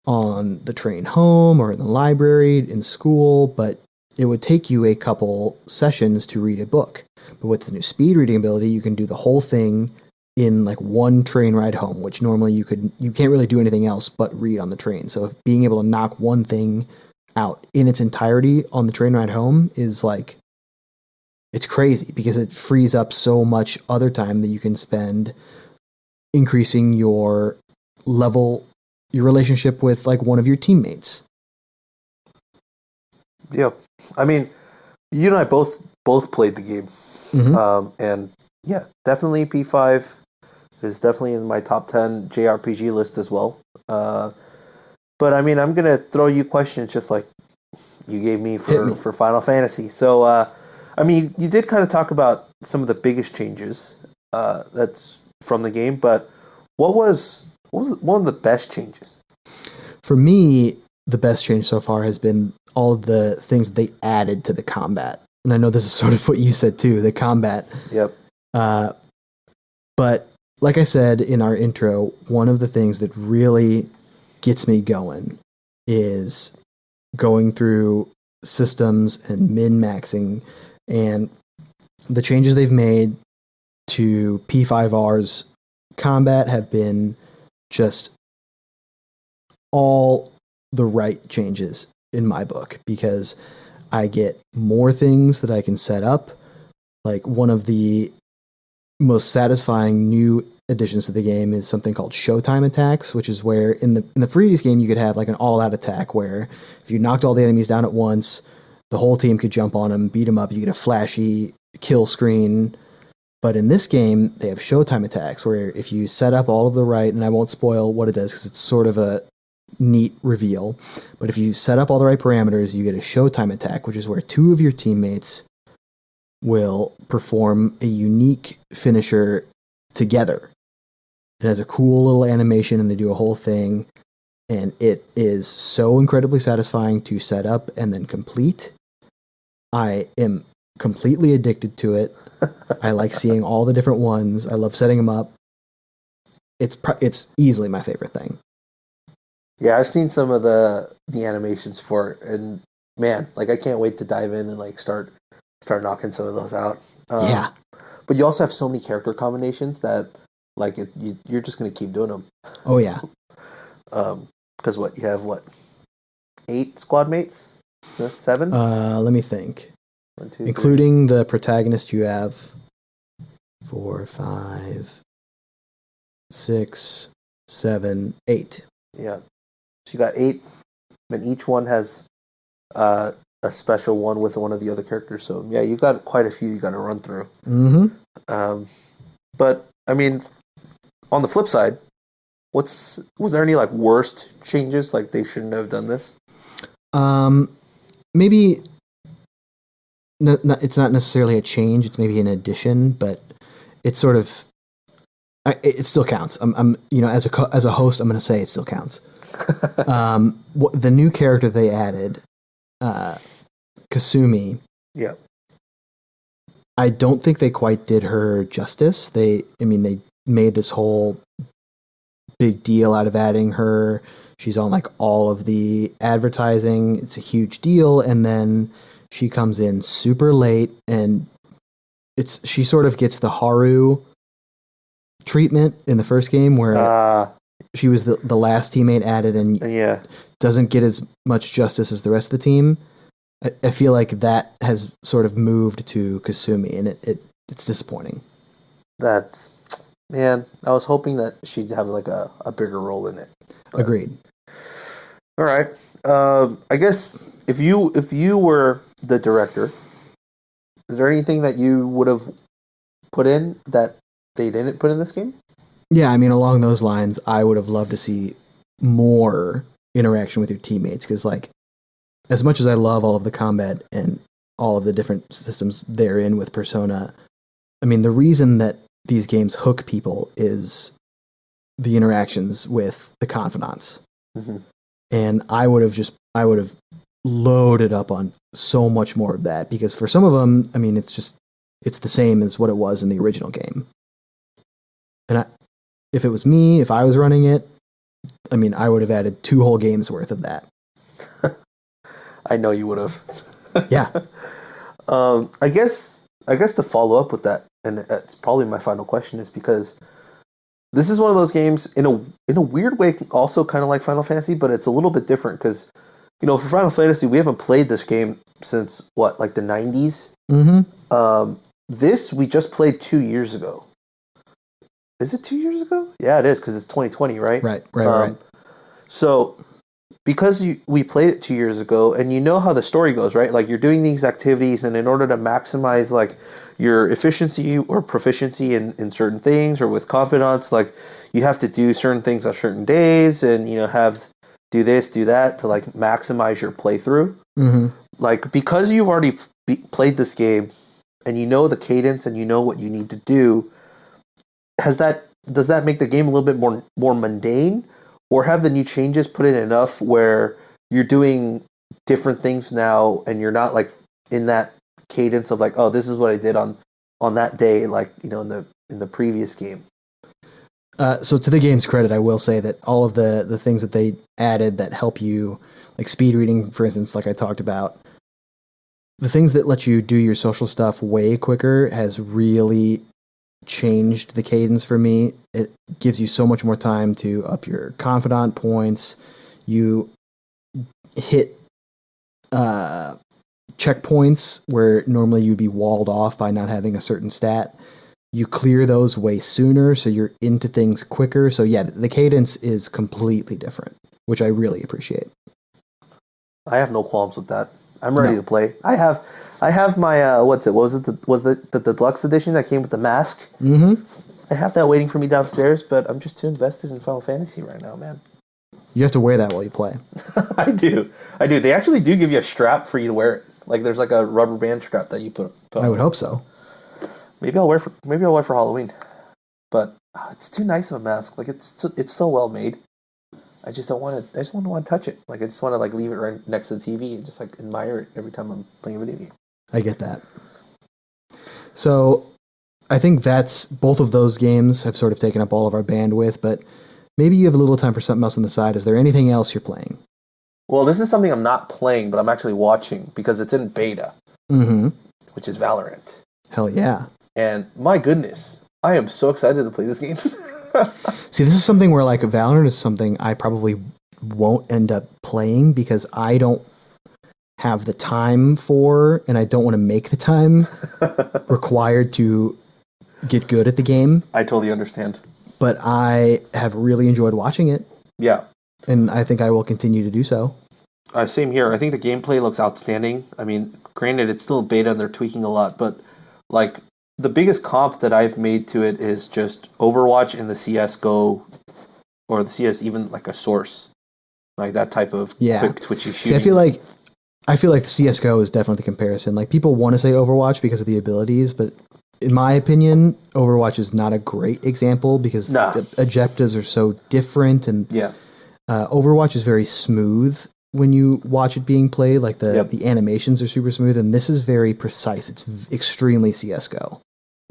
on the train home or in the library, in school, but it would take you a couple sessions to read a book. But with the new speed reading ability, you can do the whole thing in like one train ride home, which normally you can't really do anything else but read on the train. So if being able to knock one thing out in its entirety on the train ride home is like, it's crazy because it frees up so much other time that you can spend increasing your level, your relationship with like one of your teammates. Yeah, I mean, you and I both played the game, and yeah, definitely P5 is definitely in my top 10 JRPG list as well. But I mean, I'm gonna throw you questions just like you gave me for Final Fantasy. So, I mean, you did kind of talk about some of the biggest changes that's from the game, but what was one of the best changes? For me, the best change so far has been all of the things they added to the combat. And I know this is sort of what you said too, the combat. Yep. But like I said in our intro, one of the things that really gets me going is going through systems and min-maxing, and the changes they've made to P5R's combat have been just all the right changes in my book, because I get more things that I can set up. Like one of the most satisfying new additions to the game is something called Showtime attacks, which is where in the previous game you could have like an all-out attack where if you knocked all the enemies down at once, the whole team could jump on them, beat them up. You get a flashy kill screen. But in this game, they have Showtime attacks where if you set up all of the right, and I won't spoil what it does because it's sort of a neat reveal, but if you set up all the right parameters, you get a Showtime attack, which is where two of your teammates will perform a unique finisher together. It has a cool little animation and they do a whole thing, and it is so incredibly satisfying to set up and then complete. I am completely addicted to it. I like seeing all the different ones. I love setting them up. It's easily my favorite thing. Yeah, I've seen some of the animations for it, and man, like I can't wait to dive in and like start knocking some of those out. Yeah, but you also have so many character combinations that like you're just gonna keep doing them. Oh yeah. Because you have 8 squad mates? 7? Let me think. 1, 2, including 3. The protagonist, you have 4, 5, 6, 7, 8. Yeah. So you got 8, and each one has a special one with one of the other characters. So yeah, you got quite a few you got to run through. Mm-hmm. But I mean, on the flip side, was there any like worst changes? Like they shouldn't have done this. Maybe it's not necessarily a change. It's maybe an addition, but it's sort of it still counts. I'm as a host, I'm going to say it still counts. The new character they added, Kasumi. Yeah. I don't think they quite did her justice. They made this whole big deal out of adding her. She's on like all of the advertising. It's a huge deal. And then she comes in super late, and she sort of gets the Haru treatment in the first game where she was the last teammate added and doesn't get as much justice as the rest of the team. I feel like that has sort of moved to Kasumi, and it's disappointing. That's, man, I was hoping that she'd have like a bigger role in it. But, agreed. All right. I guess if you were the director, is there anything that you would have put in that they didn't put in this game? Yeah, I mean, along those lines, I would have loved to see more interaction with your teammates, because like, as much as I love all of the combat and all of the different systems therein with Persona, I mean, the reason that these games hook people is the interactions with the confidants. Mm-hmm. And I would have loaded up on so much more of that, because for some of them, I mean, it's the same as what it was in the original game. And if it was me, if I was running it, I mean, I would have added 2 whole games worth of that. I know you would have. Yeah. I guess to follow up with that, and it's probably my final question, is because this is one of those games in a weird way, also kind of like Final Fantasy, but it's a little bit different because, for Final Fantasy, we haven't played this game since like the 90s. Mm-hmm. This we just played 2 years ago. Is it 2 years ago? Yeah, it is, because it's 2020, right? Right. So, because we played it 2 years ago, and you know how the story goes, right? Like, you're doing these activities, and in order to maximize, like, your efficiency or proficiency in certain things, or with confidants, like, you have to do certain things on certain days, and, do this, do that, to, like, maximize your playthrough. Mm-hmm. Like, because you've already played this game, and you know the cadence, and you know what you need to do, does that make the game a little bit more mundane? Or have the new changes put in enough where you're doing different things now, and you're not like in that cadence of like, oh, this is what I did on that day, like in the previous game. So to the game's credit, I will say that all of the things that they added that help you, like speed reading, for instance, like I talked about, the things that let you do your social stuff way quicker has really changed the cadence for me. It gives you so much more time to up your confidant points. You hit checkpoints where normally you'd be walled off by not having a certain stat. You clear those way sooner, so you're into things quicker. So yeah, the cadence is completely different, which I really appreciate. I have no qualms with that. I'm ready to play. I have my what's it? What was the deluxe edition that came with the mask? Mm-hmm. I have that waiting for me downstairs, but I'm just too invested in Final Fantasy right now, man. You have to wear that while you play. I do. They actually do give you a strap for you to wear it. Like there's like a rubber band strap that you put on. I would hope so. Maybe I'll wear for Halloween. But it's too nice of a mask. Like it's so well made. I just don't want to. I just want to touch it. Like I just want to like leave it right next to the TV and just like admire it every time I'm playing a video game. I get that. So, I think that's both of those games have sort of taken up all of our bandwidth. But maybe you have a little time for something else on the side. Is there anything else you're playing? Well, this is something I'm not playing, but I'm actually watching because it's in beta, which is Valorant. Hell yeah! And my goodness, I am so excited to play this game. See, this is something where like Valorant is something I probably won't end up playing because I don't have the time for, and I don't want to make the time required to get good at the game. I totally understand. But I have really enjoyed watching it. Yeah. And I think I will continue to do so. Same here. I think the gameplay looks outstanding. I mean, granted, it's still beta and they're tweaking a lot, but like the biggest comp that I've made to it is just Overwatch and the CS:GO, or the CS, even like a Source, like that type of quick twitchy shooting. See, I feel like the CS:GO is definitely the comparison. Like, people want to say Overwatch because of the abilities, but in my opinion, Overwatch is not a great example because the objectives are so different, and Overwatch is very smooth when you watch it being played. Like the animations are super smooth, and this is very precise. It's extremely CS:GO.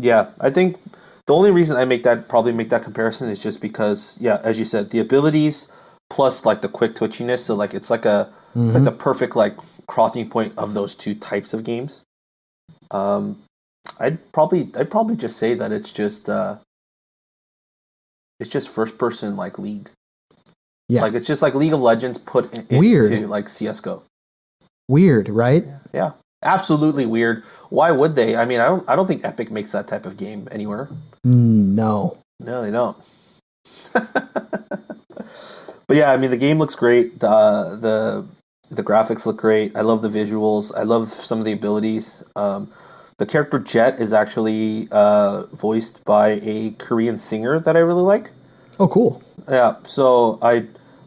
Yeah, I think the only reason I make that comparison is just because, as you said, the abilities plus like the quick twitchiness. So like it's like it's like the perfect like crossing point of those two types of games. I'd probably just say that it's just first person like League. Yeah, like it's just like League of Legends put into like CS:GO. Weird, right? Yeah, absolutely weird. Why would they? I mean, I don't think Epic makes that type of game anywhere. No, they don't. But yeah, I mean, the game looks great. The graphics look great. I love the visuals. I love some of the abilities. The character Jet is actually voiced by a Korean singer that I really like. Oh, cool. Yeah. So I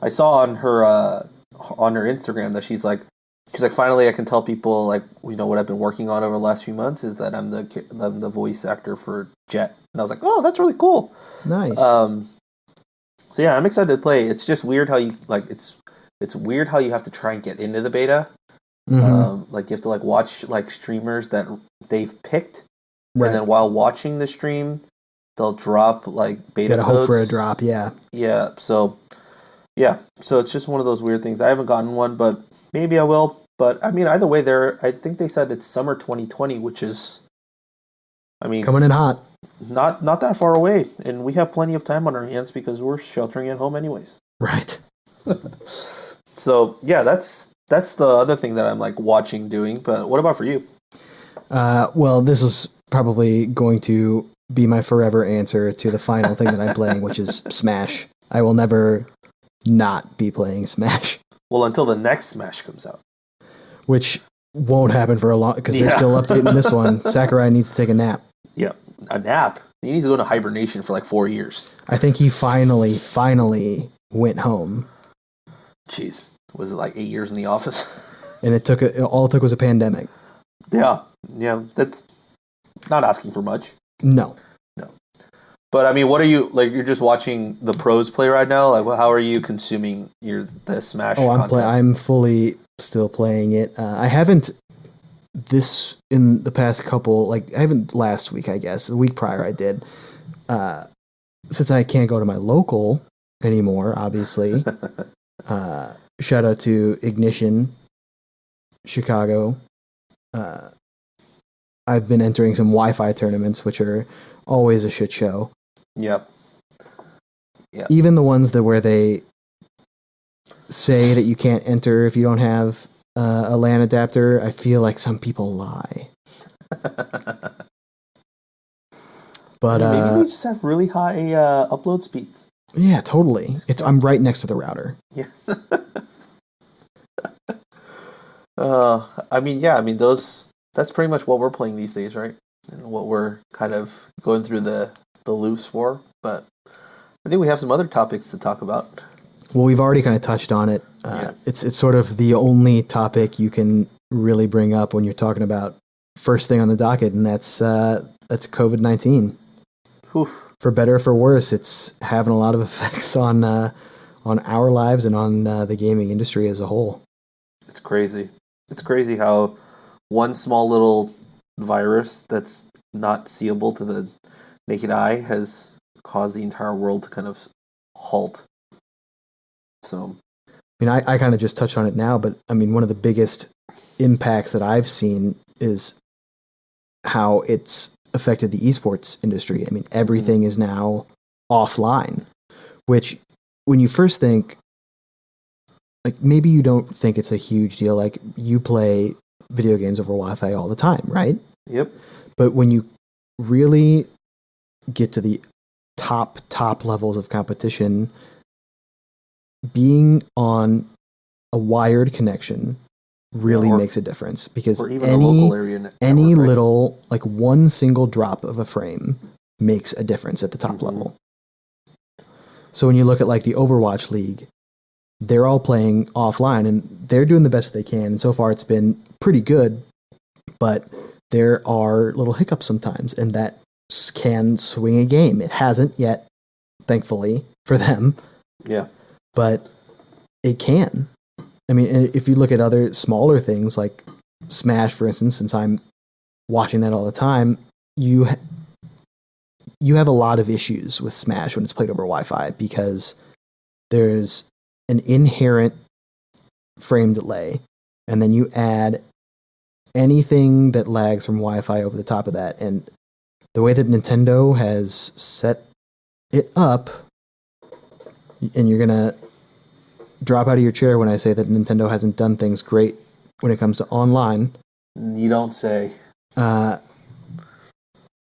saw on her Instagram that she's like finally I can tell people like what I've been working on over the last few months is that I'm the voice actor for Jet, and I was like, oh, that's really cool. Nice. So yeah, I'm excited to play. It's just weird how you like it's weird how you have to try and get into the beta. Like you have to like watch like streamers that they've picked, and then while watching the stream, they'll drop like beta codes. Hope for a drop, yeah. So it's just one of those weird things. I haven't gotten one, but maybe I will. But I mean, either way, I think they said it's summer 2020, which is, I mean, coming in hot. Not that far away, and we have plenty of time on our hands because we're sheltering at home anyways. Right. So yeah, that's the other thing that I'm like watching doing. But what about for you? Well, this is probably going to be my forever answer to the final thing that I'm playing, which is Smash. I will never not be playing Smash. Well, until the next Smash comes out, which won't happen for a long because they're still updating this one. Sakurai needs to take a nap. Yeah, a nap. He needs to go into hibernation for like 4 years. I think he finally went home. Jeez, was it like 8 years in the office? And all it took was a pandemic. Yeah, that's not asking for much. No. But I mean, what are you like? You're just watching the pros play right now. Like, how are you consuming the Smash? Oh, I'm fully still playing it. I haven't in the past couple. Like, I haven't last week. I guess the week prior I did. Since I can't go to my local anymore, obviously. Shout out to Ignition, Chicago. I've been entering some Wi-Fi tournaments, which are always a shit show. Yep. Even the ones where they say that you can't enter if you don't have a LAN adapter, I feel like some people lie. But maybe they just have really high upload speeds. Yeah, totally. I'm right next to the router. Yeah. I mean, that's pretty much what we're playing these days, right? And what we're kind of going through the loops for. But I think we have some other topics to talk about. Well, we've already kind of touched on it. It's sort of the only topic you can really bring up when you're talking about first thing on the docket, and that's COVID-19. Oof. For better or for worse, it's having a lot of effects on our lives and on the gaming industry as a whole. It's crazy. It's crazy how one small little virus that's not seeable to the naked eye has caused the entire world to kind of halt. So, I mean, I kind of just touched on it now, but I mean, one of the biggest impacts that I've seen is how it's affected the esports industry. I mean, everything is now offline, which when you first think, like, maybe you don't think it's a huge deal. Like, you play video games over Wi-Fi all the time, right? Yep. But when you really get to the top levels of competition, being on a wired connection really makes a difference, because or even a local area network, any little, like one single drop of a frame makes a difference at the top level. So when you look at like the Overwatch League, they're all playing offline and they're doing the best they can. And so far it's been pretty good, but there are little hiccups sometimes, and that can swing a game. It hasn't yet, thankfully, for them. Yeah. But it can. I mean, if you look at other smaller things like Smash, for instance, since I'm watching that all the time, you have a lot of issues with Smash when it's played over Wi-Fi, because there's an inherent frame delay, and then you add anything that lags from Wi-Fi over the top of that. And the way that Nintendo has set it up, and you're going to drop out of your chair when I say that Nintendo hasn't done things great when it comes to online. You don't say.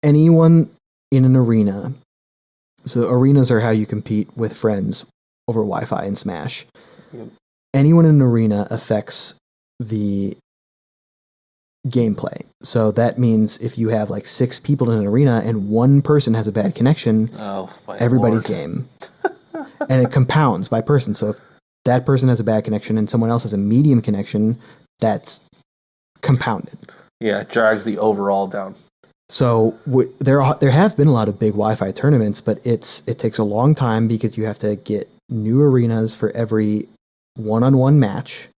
Anyone in an arena, so arenas are how you compete with friends over Wi-Fi in Smash. Yep. Anyone in an arena affects the gameplay. So that means if you have like 6 people in an arena and one person has a bad connection, everybody's game. And it compounds by person. So if that person has a bad connection and someone else has a medium connection, that's compounded. Yeah, it drags the overall down. So there have been a lot of big Wi-Fi tournaments, but it takes a long time because you have to get new arenas for every one-on-one match.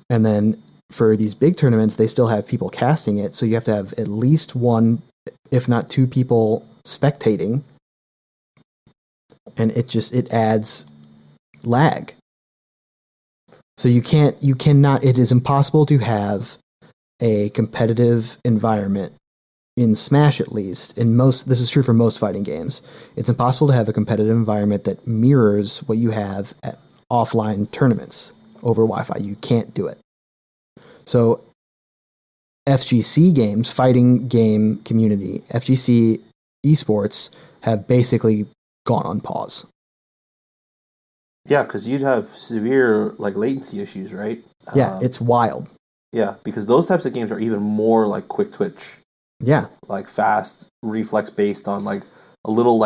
And then for these big tournaments, they still have people casting it, so you have to have at least one, if not 2 people spectating. And it adds lag. So it is impossible to have a competitive environment in Smash, at least. This is true for most fighting games. It's impossible to have a competitive environment that mirrors what you have at offline tournaments over Wi-Fi. You can't do it. So FGC games, fighting game community, FGC Esports have basically gone on pause. Yeah, because you'd have severe latency issues, right? Yeah, it's wild. Yeah, because those types of games are even more like quick twitch. Yeah, like fast reflex based on a little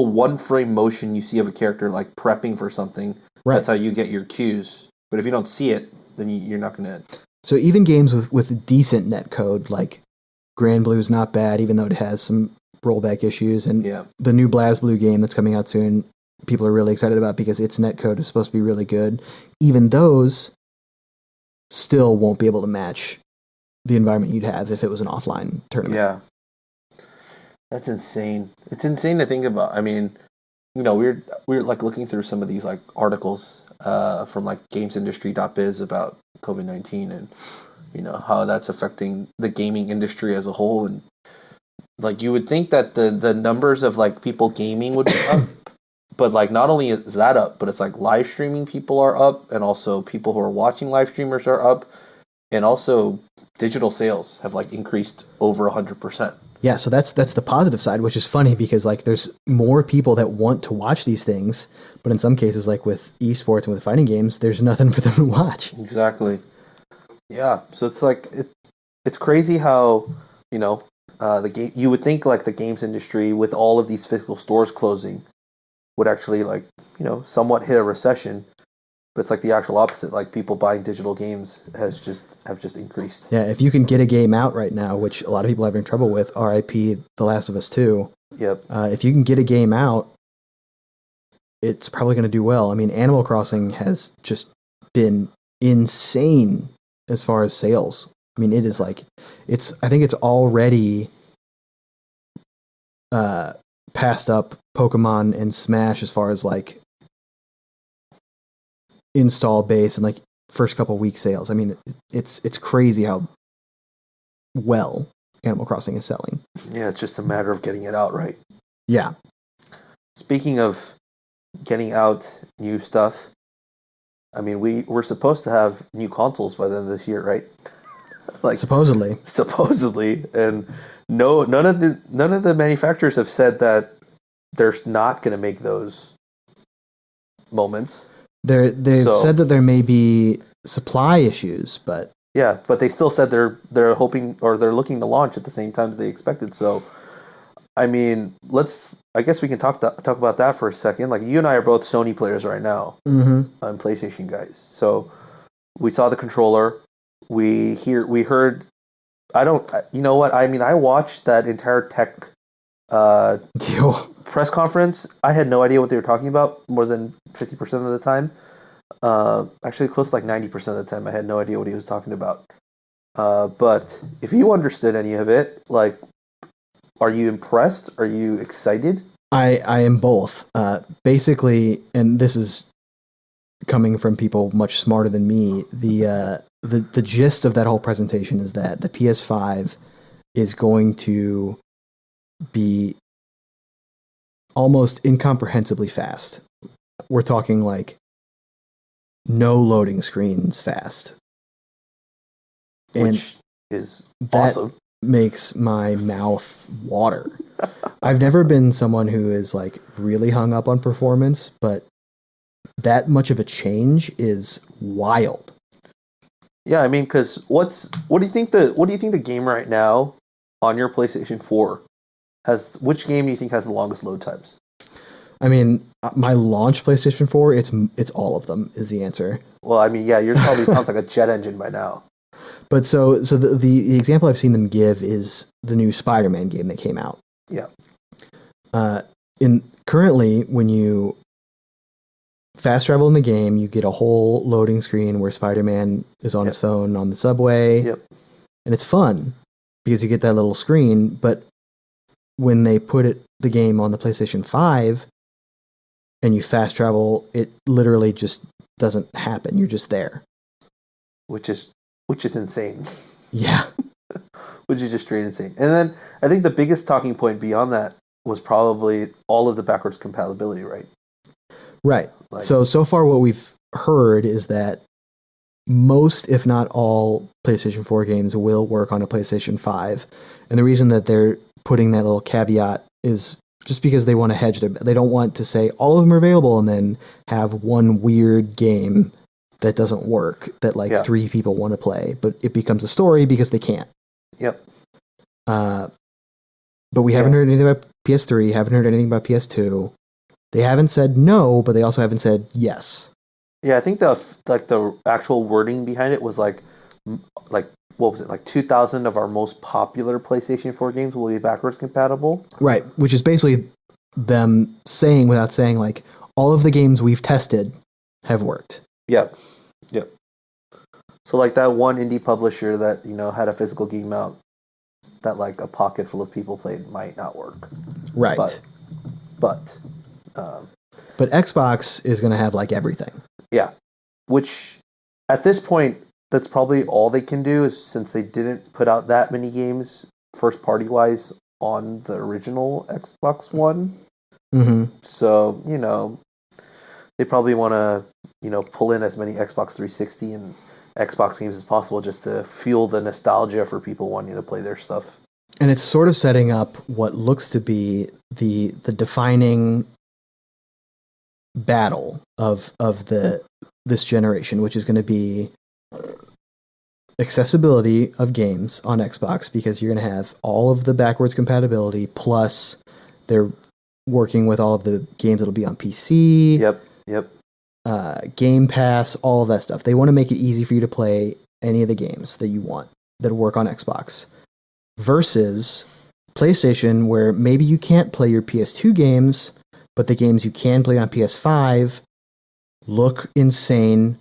one frame motion you see of a character prepping for something. Right. That's how you get your cues. But if you don't see it, then you're not going to. So even games with decent netcode, like Grand Blue is not bad, even though it has some rollback issues. And the new BlazBlue game that's coming out soon, people are really excited about because its netcode is supposed to be really good. Even those still won't be able to match the environment you'd have if it was an offline tournament. Yeah. That's insane. It's insane to think about. I mean, we're looking through some of these articles from gamesindustry.biz about COVID-19 and how that's affecting the gaming industry as a whole, and you would think that the numbers of people gaming would be up, but not only is that up, but it's live streaming people are up, and also people who are watching live streamers are up, and also digital sales have increased over 100%. Yeah, so that's the positive side, which is funny because there's more people that want to watch these things, but in some cases, with esports and with fighting games, there's nothing for them to watch. Exactly. Yeah, so it's it's crazy how the game. You would think the games industry with all of these physical stores closing would actually somewhat hit a recession. But it's the actual opposite. People buying digital games have just increased. Yeah, if you can get a game out right now, which a lot of people are having trouble with, RIP The Last of Us 2. Yep. If you can get a game out, it's probably going to do well. I mean, Animal Crossing has just been insane as far as sales. I mean, it is I think it's already passed up Pokemon and Smash as far as install base and first couple week sales. I mean, it's crazy how well Animal Crossing is selling. Yeah, it's just a matter of getting it out right. Yeah. Speaking of getting out new stuff, I mean, we're supposed to have new consoles by the end of this year, right? Supposedly, and none of the manufacturers have said that they're not going to make those moments. They've said that there may be supply issues, but Yeah, but they still said they're hoping or they're looking to launch at the same time as they expected. So, I mean, I guess we can talk about that for a second. Like you and I are both Sony players right now, Mm-hmm. PlayStation guys. So we saw the controller. We heard. I don't. You know what? I mean, I watched that entire tech press conference. I had no idea what they were talking about more than 50% of the time. Actually, close to like 90% of the time, I had no idea what he was talking about. But if you understood any of it, like, are you impressed? Are you excited? I am both. Basically, and this is coming from people much smarter than me. The gist of that whole presentation is that the PS5 is going to be almost incomprehensibly fast. We're talking like no loading screens fast. Which is awesome. That makes my mouth water. I've never been someone who is like really hung up on performance, but that much of a change is wild. Yeah, I mean, because what do you think the game right now on your PlayStation 4 has? Which game do you think has the longest load times? I mean, my launch PlayStation 4, it's all of them is the answer. Well, I mean, yeah, yours probably sounds like a jet engine by now. But so the example I've seen them give is the new Spider-Man game that came out. Yeah. Currently, when you fast travel in the game, you get a whole loading screen where Spider-Man is on his phone on the subway. Yep. And it's fun because you get that little screen. But when they put the game on the PlayStation 5 and you fast travel, it literally just doesn't happen. You're just there. Which is insane. Yeah. Which is just straight insane. And then I think the biggest talking point beyond that was probably all of the backwards compatibility, right? Right. So far what we've heard is that most, if not all, PlayStation 4 games will work on a PlayStation 5. And the reason that they're putting that little caveat is just because they want to hedge it. They don't want to say all of them are available and then have one weird game that doesn't work that three people want to play, but it becomes a story because they can't. Yep. But we haven't heard anything about PS3, haven't heard anything about PS2. They haven't said no, but they also haven't said yes. Yeah, I think the actual wording behind it was like what was it? Like 2,000 of our most popular PlayStation 4 games will be backwards compatible. Right, which is basically them saying without saying like all of the games we've tested have worked. Yep. So like that one indie publisher that, had a physical game out that like a pocket full of people played might not work. Right. But Xbox is going to have like everything. Yeah. Which at this point, that's probably all they can do, is since they didn't put out that many games first party wise on the original Xbox One. Mm-hmm. So, they probably want to, pull in as many Xbox 360 and Xbox games as possible just to fuel the nostalgia for people wanting to play their stuff. And it's sort of setting up what looks to be the defining battle of this generation, which is going to be accessibility of games on Xbox, because you're going to have all of the backwards compatibility, plus they're working with all of the games that'll be on PC. Yep. Game Pass, all of that stuff. They want to make it easy for you to play any of the games that you want that work on Xbox. Versus PlayStation, where maybe you can't play your PS2 games, but the games you can play on PS5 look insane,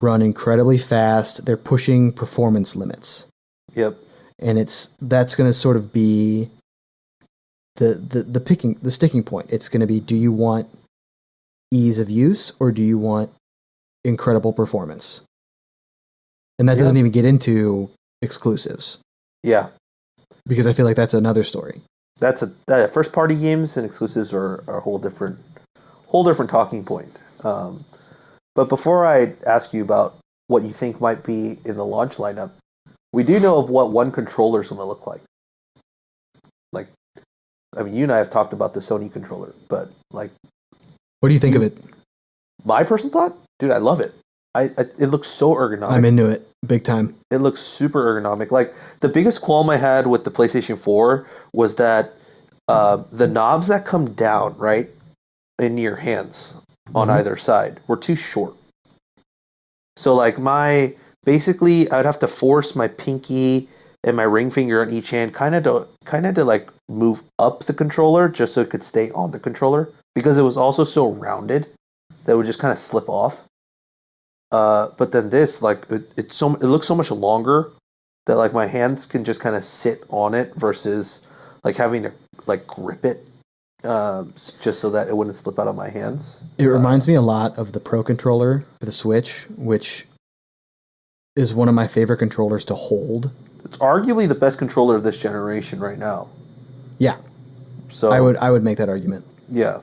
run incredibly fast. They're pushing performance limits. Yep. And that's going to sort of be the sticking point. It's going to be, do you want ease of use or do you want incredible performance? And that doesn't even get into exclusives. Yeah. Because I feel like that's another story. That's first party games and exclusives are a whole different talking point. But before I ask you about what you think might be in the launch lineup, we do know of what one controller is going to look like. Like, I mean, you and I have talked about the Sony controller, but like, what do you think of it? My personal thought, dude, I love it. it looks so ergonomic. I'm into it big time. It looks super ergonomic. Like the biggest qualm I had with the PlayStation 4 was that the knobs that come down right in your hands on either side were too short. So like basically I'd have to force my pinky and my ring finger on each hand kind of to like move up the controller just so it could stay on the controller, because it was also so rounded that it would just kind of slip off. But then this, like, it looks so much longer that like my hands can just kind of sit on it versus like having to like grip it just so that it wouldn't slip out of my hands. It reminds me a lot of the Pro Controller for the Switch, which is one of my favorite controllers to hold. It's arguably the best controller of this generation right now. Yeah. So I would make that argument. Yeah.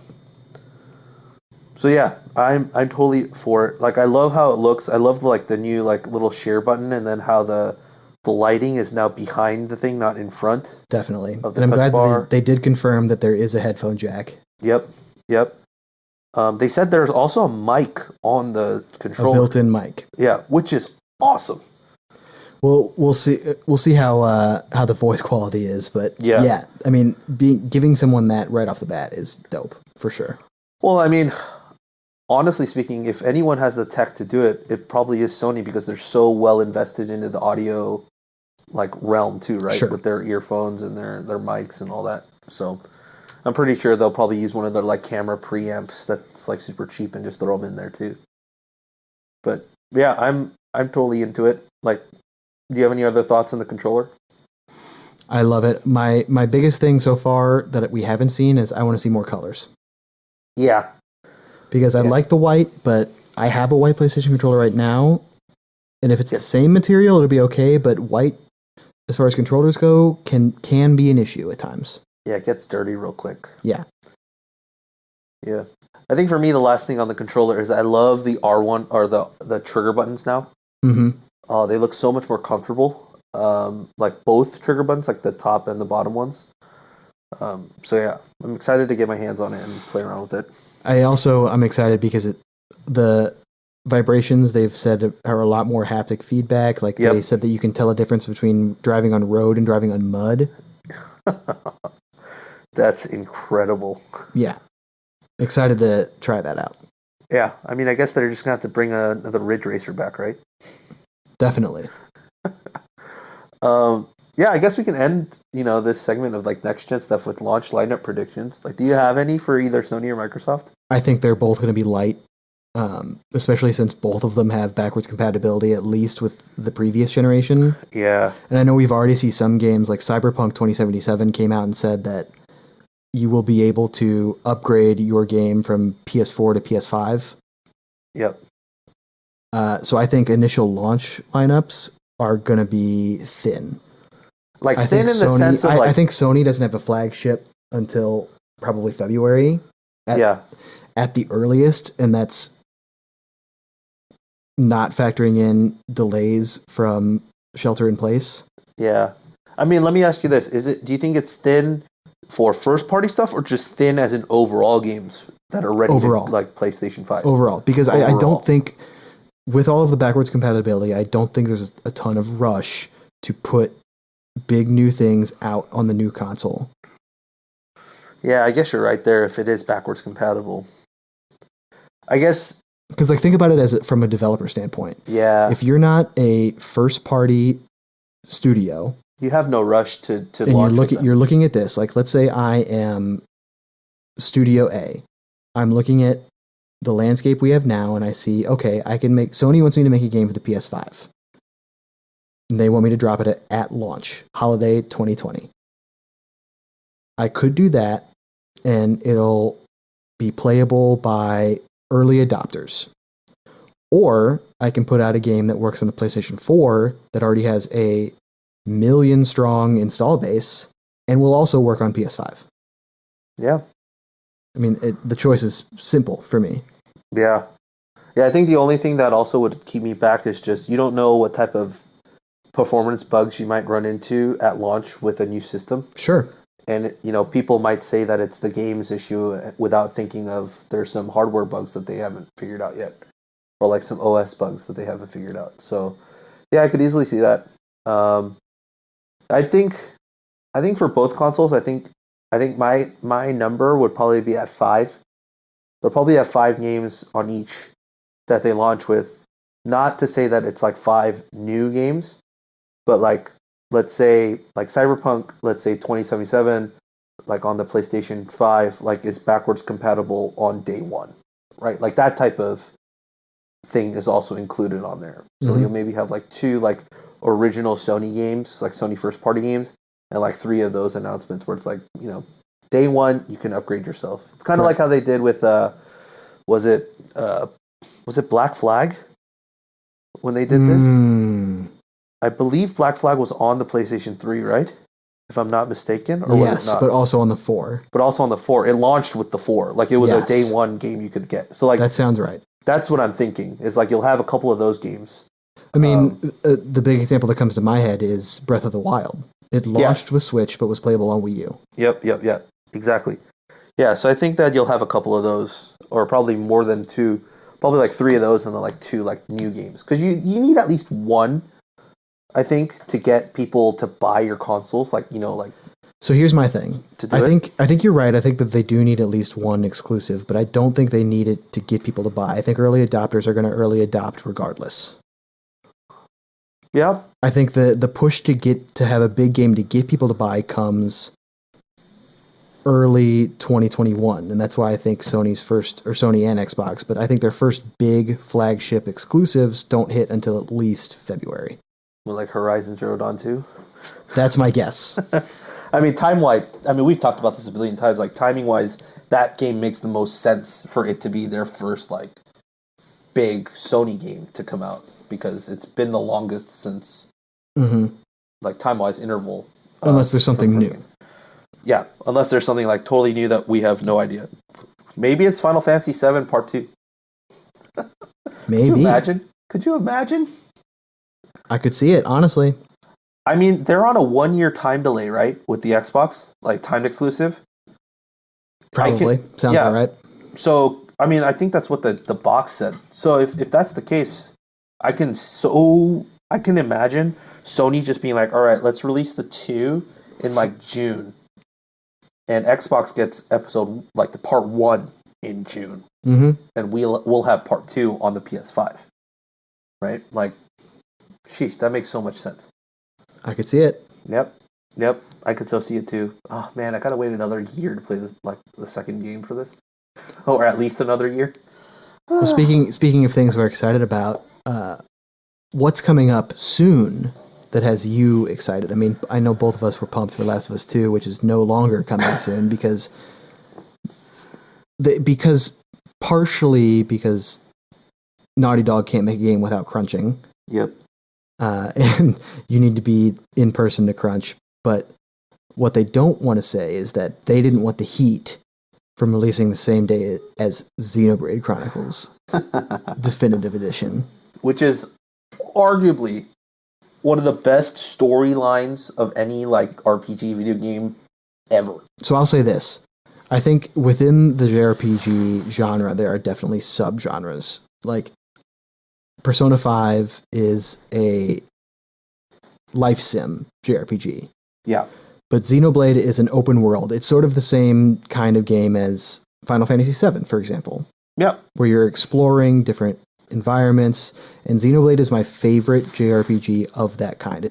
So yeah, I'm totally for it. Like I love how it looks. I love like the new like little share button, and then how the lighting is now behind the thing, not in front. Definitely. Of the and I'm touch glad bar. that they did confirm that there is a headphone jack. Yep. They said there's also a mic on the controller. A built-in mic. Yeah, which is awesome. Well, we'll see how the voice quality is, but yeah, I mean, giving someone that right off the bat is dope for sure. Well, I mean, honestly speaking, if anyone has the tech to do it, it probably is Sony, because they're so well invested into the audio like realm too, right? Sure. With their earphones and their mics and all that. So I'm pretty sure they'll probably use one of their like camera preamps that's like super cheap and just throw them in there too. But yeah, I'm totally into it. Like, do you have any other thoughts on the controller? I love it. My biggest thing so far that we haven't seen is I want to see more colors. Yeah. Because I like the white, but I have a white PlayStation controller right now, and if it's the same material, it'll be okay, but white, as far as controllers go, can be an issue at times. Yeah, it gets dirty real quick. Yeah. Yeah. I think for me, the last thing on the controller is I love the R1 or the trigger buttons now. Mm-hmm. They look so much more comfortable. Like both trigger buttons, like the top and the bottom ones. So yeah, I'm excited to get my hands on it and play around with it. I'm excited because the vibrations they've said are a lot more haptic feedback. Like they said that you can tell a difference between driving on road and driving on mud. That's incredible. Yeah. Excited to try that out. Yeah, I mean, I guess they're just going to have to bring another Ridge Racer back, right? Definitely. Yeah, I guess we can end, this segment of like next gen stuff with launch lineup predictions. Like, do you have any for either Sony or Microsoft? I think they're both going to be light, especially since both of them have backwards compatibility, at least with the previous generation. Yeah. And I know we've already seen some games like Cyberpunk 2077 came out and said that you will be able to upgrade your game from PS4 to PS5. Yep. So I think initial launch lineups are going to be thin. Like I thin think in Sony, the sense of I think Sony doesn't have a flagship until probably February. At the earliest, and that's not factoring in delays from shelter in place. Yeah. I mean, let me ask you this. Do you think it's thin for first party stuff, or just thin as in overall games that are ready overall, to, like PlayStation 5? Overall, because I don't think, with all of the backwards compatibility, I don't think there's a ton of rush to put big new things out on the new console. Yeah, I guess you're right there if it is backwards compatible. I guess... Because think about it from a developer standpoint. Yeah. If you're not a first-party studio... You have no rush to and launch you're looking at this. Like, let's say I am Studio A. I'm looking at the landscape we have now, and I see, okay, Sony wants me to make a game for the PS5. And they want me to drop it at launch, holiday 2020. I could do that, and it'll be playable by early adopters. Or I can put out a game that works on the PlayStation 4 that already has a million-strong install base and will also work on PS5. Yeah. I mean, the choice is simple for me. Yeah. Yeah, I think the only thing that also would keep me back is just you don't know what type of performance bugs you might run into at launch with a new system. Sure. And, people might say that it's the game's issue without thinking of there's some hardware bugs that they haven't figured out yet. or like some OS bugs that they haven't figured out. So yeah, I could easily see that. I think for both consoles, I think my number would probably be at 5. They'll probably have 5 games on each that they launch with. Not to say that it's like 5 new games, but like let's say like Cyberpunk, let's say 2077, like on the PlayStation 5, like is backwards compatible on day one, right? Like that type of thing is also included on there. So you'll maybe have like 2 like original Sony games, like Sony first party games, and like 3 of those announcements where it's like, you know, day one you can upgrade yourself. It's kind of like how they did with was it Black Flag when they did this? I believe Black Flag was on the PlayStation 3, right? If I'm not mistaken, or was it not? But also on the 4. But also on the 4, it launched with the 4. Like it was a day one game you could get. So like that sounds right. That's what I'm thinking. Is like you'll have a couple of those games. I mean, the big example that comes to my head is Breath of the Wild. It launched with Switch, but was playable on Wii U. Yep. Exactly. Yeah, so I think that you'll have a couple of those, or probably more than 2, probably like 3 of those, and then like 2 like new games. Because you need at least one, I think, to get people to buy your consoles. Like, you know, like. So here's my thing. I think you're right. I think that they do need at least one exclusive, but I don't think they need it to get people to buy. I think early adopters are going to early adopt regardless. Yeah. I think the push to have a big game to get people to buy comes early 2021, and that's why I think Sony and Xbox, but I think their first big flagship exclusives don't hit until at least February. Well, like Horizon Zero Dawn 2? That's my guess. I mean, time-wise, we've talked about this a billion times, like, timing-wise, that game makes the most sense for it to be their first, like, big Sony game to come out, because it's been the longest since, like, time-wise interval. Unless there's something new. Game. Yeah, unless there's something, like, totally new that we have no idea. Maybe it's Final Fantasy VII Part 2. Maybe. Could you imagine? I could see it, honestly. I mean, they're on a 1-year time delay, right? With the Xbox? Like, timed exclusive? Probably. Sounds about right. So, I mean, I think that's what the box said. So, if that's the case, I can imagine Sony just being like, all right, let's release the 2 in, like, June. And Xbox gets the part 1 in June. And we'll have part 2 on the PS5. Right? Like, sheesh, that makes so much sense. I could see it. Yep. I could so see it too. Oh man, I gotta wait another year to play this, like the second game for this, or at least another year. Well, speaking of things we're excited about, what's coming up soon that has you excited? I mean, I know both of us were pumped for Last of Us 2, which is no longer coming soon because Naughty Dog can't make a game without crunching. Yep. And you need to be in person to crunch. But what they don't want to say is that they didn't want the heat from releasing the same day as Xenoblade Chronicles Definitive Edition. Which is arguably one of the best storylines of any like RPG video game ever. So I'll say this. I think within the JRPG genre, there are definitely subgenres. Like, Persona 5 is a life sim JRPG. Yeah. But Xenoblade is an open world. It's sort of the same kind of game as Final Fantasy VII, for example. Yeah. Where you're exploring different environments. And Xenoblade is my favorite JRPG of that kind.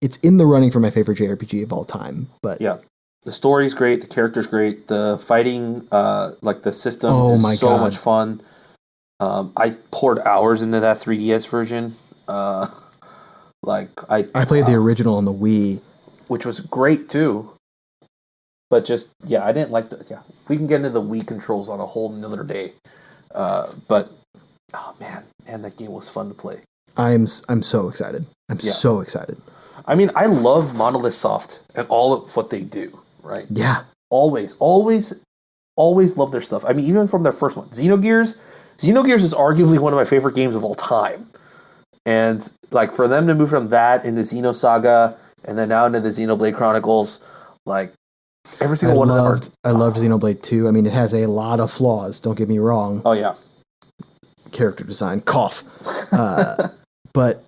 It's in the running for my favorite JRPG of all time. But yeah. The story's great. The character's great. The fighting, like the system is so much fun. I poured hours into that 3DS version. I played the original on the Wii, which was great too. But just I didn't like we can get into the Wii controls on a whole nother day. But oh man, that game was fun to play. I'm so excited. So excited. I mean, I love Monolith Soft and all of what they do. Right? Yeah. Always love their stuff. I mean, even from their first one, Xenogears is arguably one of my favorite games of all time. And like for them to move from that into Xenosaga and then now into the Xenoblade Chronicles, like every single one of them. I loved Xenoblade 2. I mean, it has a lot of flaws, don't get me wrong. Oh yeah. character design. Cough. But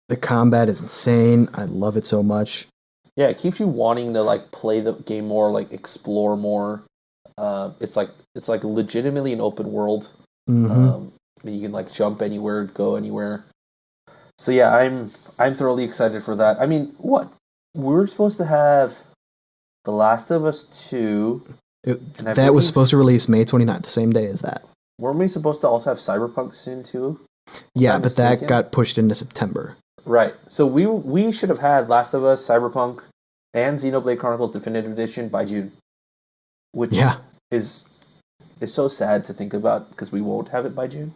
the combat is insane. I love it so much. Yeah, it keeps you wanting to like play the game more, like explore more. It's like legitimately an open world. Mm-hmm. You can like jump anywhere, go anywhere. So yeah, I'm thoroughly excited for that. I mean, what we were supposed to have The Last of Us 2. That was supposed to release May 29th, the same day as that. Weren't we supposed to also have Cyberpunk soon too? Yeah, but that got pushed into September. Right. So we should have had Last of Us, Cyberpunk, and Xenoblade Chronicles Definitive Edition by June. Which is so sad to think about because we won't have it by June.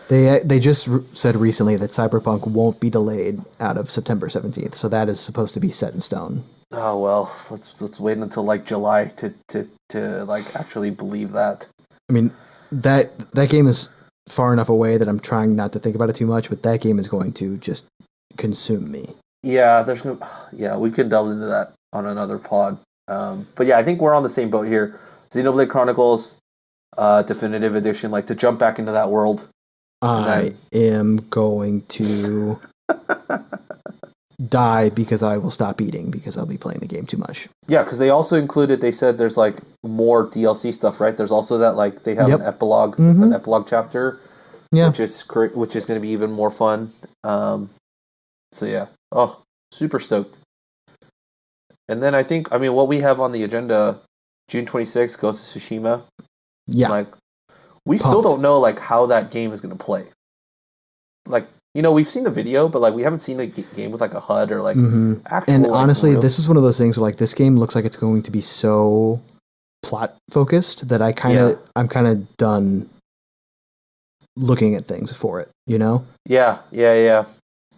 They just said recently that Cyberpunk won't be delayed out of September 17th, so that is supposed to be set in stone. Oh well, let's wait until like July to like actually believe that. I mean, that game is far enough away that I'm trying not to think about it too much, but that game is going to just consume me. Yeah, we can delve into that on another pod. But yeah, I think we're on the same boat here. Xenoblade Chronicles Definitive Edition, like to jump back into that world. I am going to die because I will stop eating because I'll be playing the game too much. Yeah, because they also included, they said there's like more DLC stuff, right? There's also that like they have an epilogue chapter, which is going to be even more fun. So yeah, super stoked. And then what we have on the agenda, June 26th, Ghost of Tsushima. Yeah, like we still don't know like how that game is going to play. Like, we've seen the video, but like we haven't seen the game with like a HUD or like actual. And honestly, this is one of those things where like this game looks like it's going to be so plot focused that I'm kind of done looking at things for it. Yeah.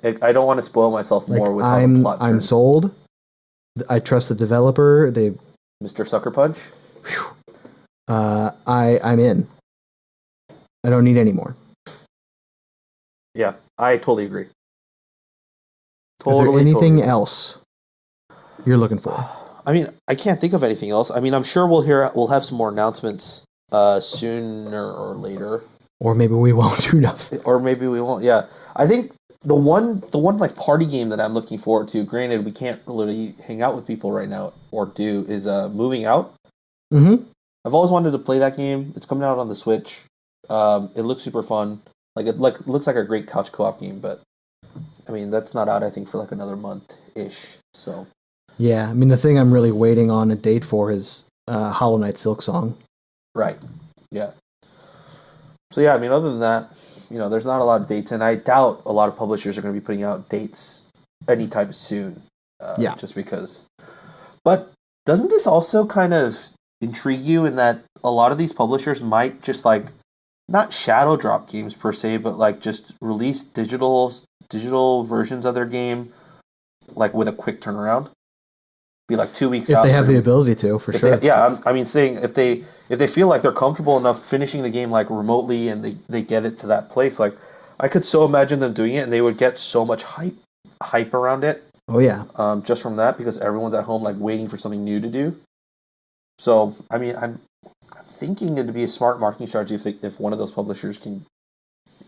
I don't want to spoil myself more with how the plot turns. I'm sold. I trust the developer. Mr. Sucker Punch. I'm in. I don't need any more. Yeah, I totally agree. Is there anything else you're looking for? I mean, I can't think of anything else. I mean, I'm sure we'll have some more announcements sooner or later. Or maybe we won't. Who knows? Or maybe we won't. Yeah, I think the one like party game that I'm looking forward to. Granted, we can't literally hang out with people right now or do is Moving Out. Mm-hmm. I've always wanted to play that game. It's coming out on the Switch. It looks super fun. It looks like a great couch co-op game, but I mean that's not out I think for like another month-ish. So yeah, I mean the thing I'm really waiting on a date for is Hollow Knight Silksong. Right. Yeah. So yeah, I mean other than that, there's not a lot of dates, and I doubt a lot of publishers are going to be putting out dates anytime soon. Just because. But doesn't this also kind of intrigue you in that a lot of these publishers might just like not shadow drop games per se, but like just release digital versions of their game, like with a quick turnaround. Be like 2 weeks out. If they have the ability to, for sure. Saying if they feel like they're comfortable enough finishing the game like remotely and they get it to that place, like I could so imagine them doing it and they would get so much hype around it. Oh yeah. Just from that because everyone's at home like waiting for something new to do. So I mean I'm thinking it'd be a smart marketing strategy if one of those publishers can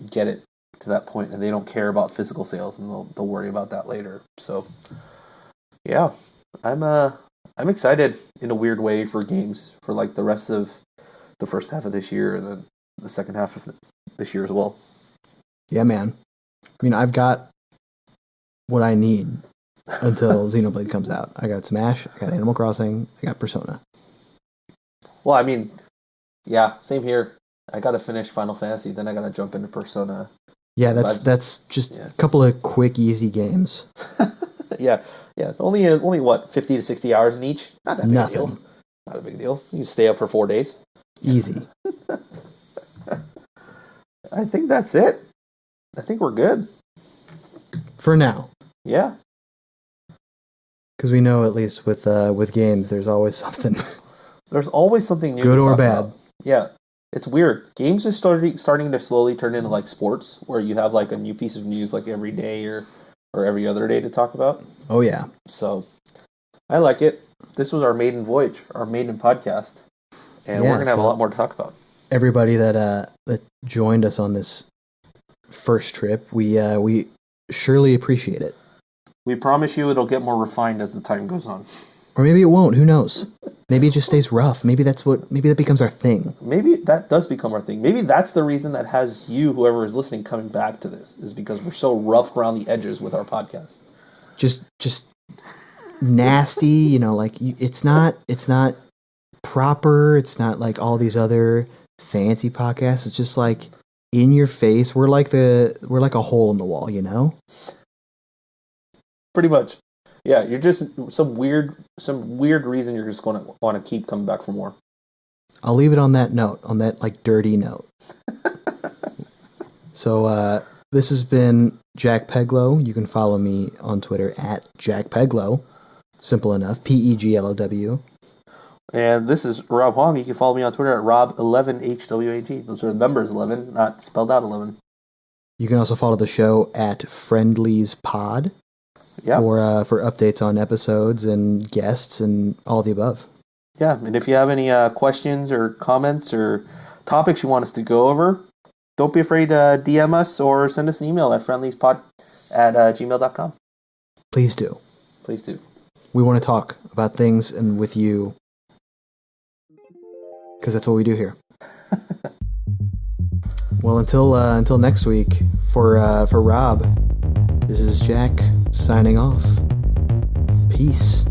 get it to that point and they don't care about physical sales and they'll worry about that later. So yeah, I'm excited in a weird way for games for like the rest of the first half of this year and then the second half of this year as well. Yeah, man. I mean, I've got what I need until Xenoblade comes out. I got Smash, I got Animal Crossing, I got Persona. Well, I mean, yeah, same here. I gotta finish Final Fantasy, then I gotta jump into Persona. Yeah, that's just a couple of quick, easy games. yeah. Only what 50 to 60 hours in each. Not that big a deal. Not a big deal. You stay up for 4 days. Easy. I think that's it. I think we're good for now. Yeah. Because we know at least with games, there's always something. There's always something new. Good or bad. About. Yeah. It's weird. Games are starting to slowly turn into like sports, where you have like a new piece of news like every day or every other day to talk about. Oh yeah. So I like it. This was our maiden voyage, our maiden podcast, and we're gonna have a lot more to talk about. Everybody that joined us on this first trip. We surely appreciate it. We promise you it'll get more refined as the time goes on. Or maybe it won't. Who knows? Maybe it just stays rough. Maybe that becomes our thing. Maybe that does become our thing. Maybe that's the reason that has you, whoever is listening, coming back to this, is because we're so rough around the edges with our podcast. Just nasty, like it's not proper. It's not like all these other fancy podcasts. It's just like in your face. We're like a hole in the wall, Pretty much. Yeah, you're just some weird reason you're just going to want to keep coming back for more. I'll leave it on that note, on that like dirty note. So this has been Jack Peglow. You can follow me on Twitter at Jack Peglow. Simple enough. Peglow. And this is Rob Hwang. You can follow me on Twitter at Rob11HWAG. Those are numbers 11, not spelled out 11. You can also follow the show at Friendlies Pod. Yeah. For updates on episodes and guests and all the above. Yeah, and if you have any questions or comments or topics you want us to go over, don't be afraid to DM us or send us an email at friendliespod@gmail.com. Please do. Please do. We want to talk about things and with you because that's what we do here. Well, until next week, for Rob, this is Jack signing off. Peace.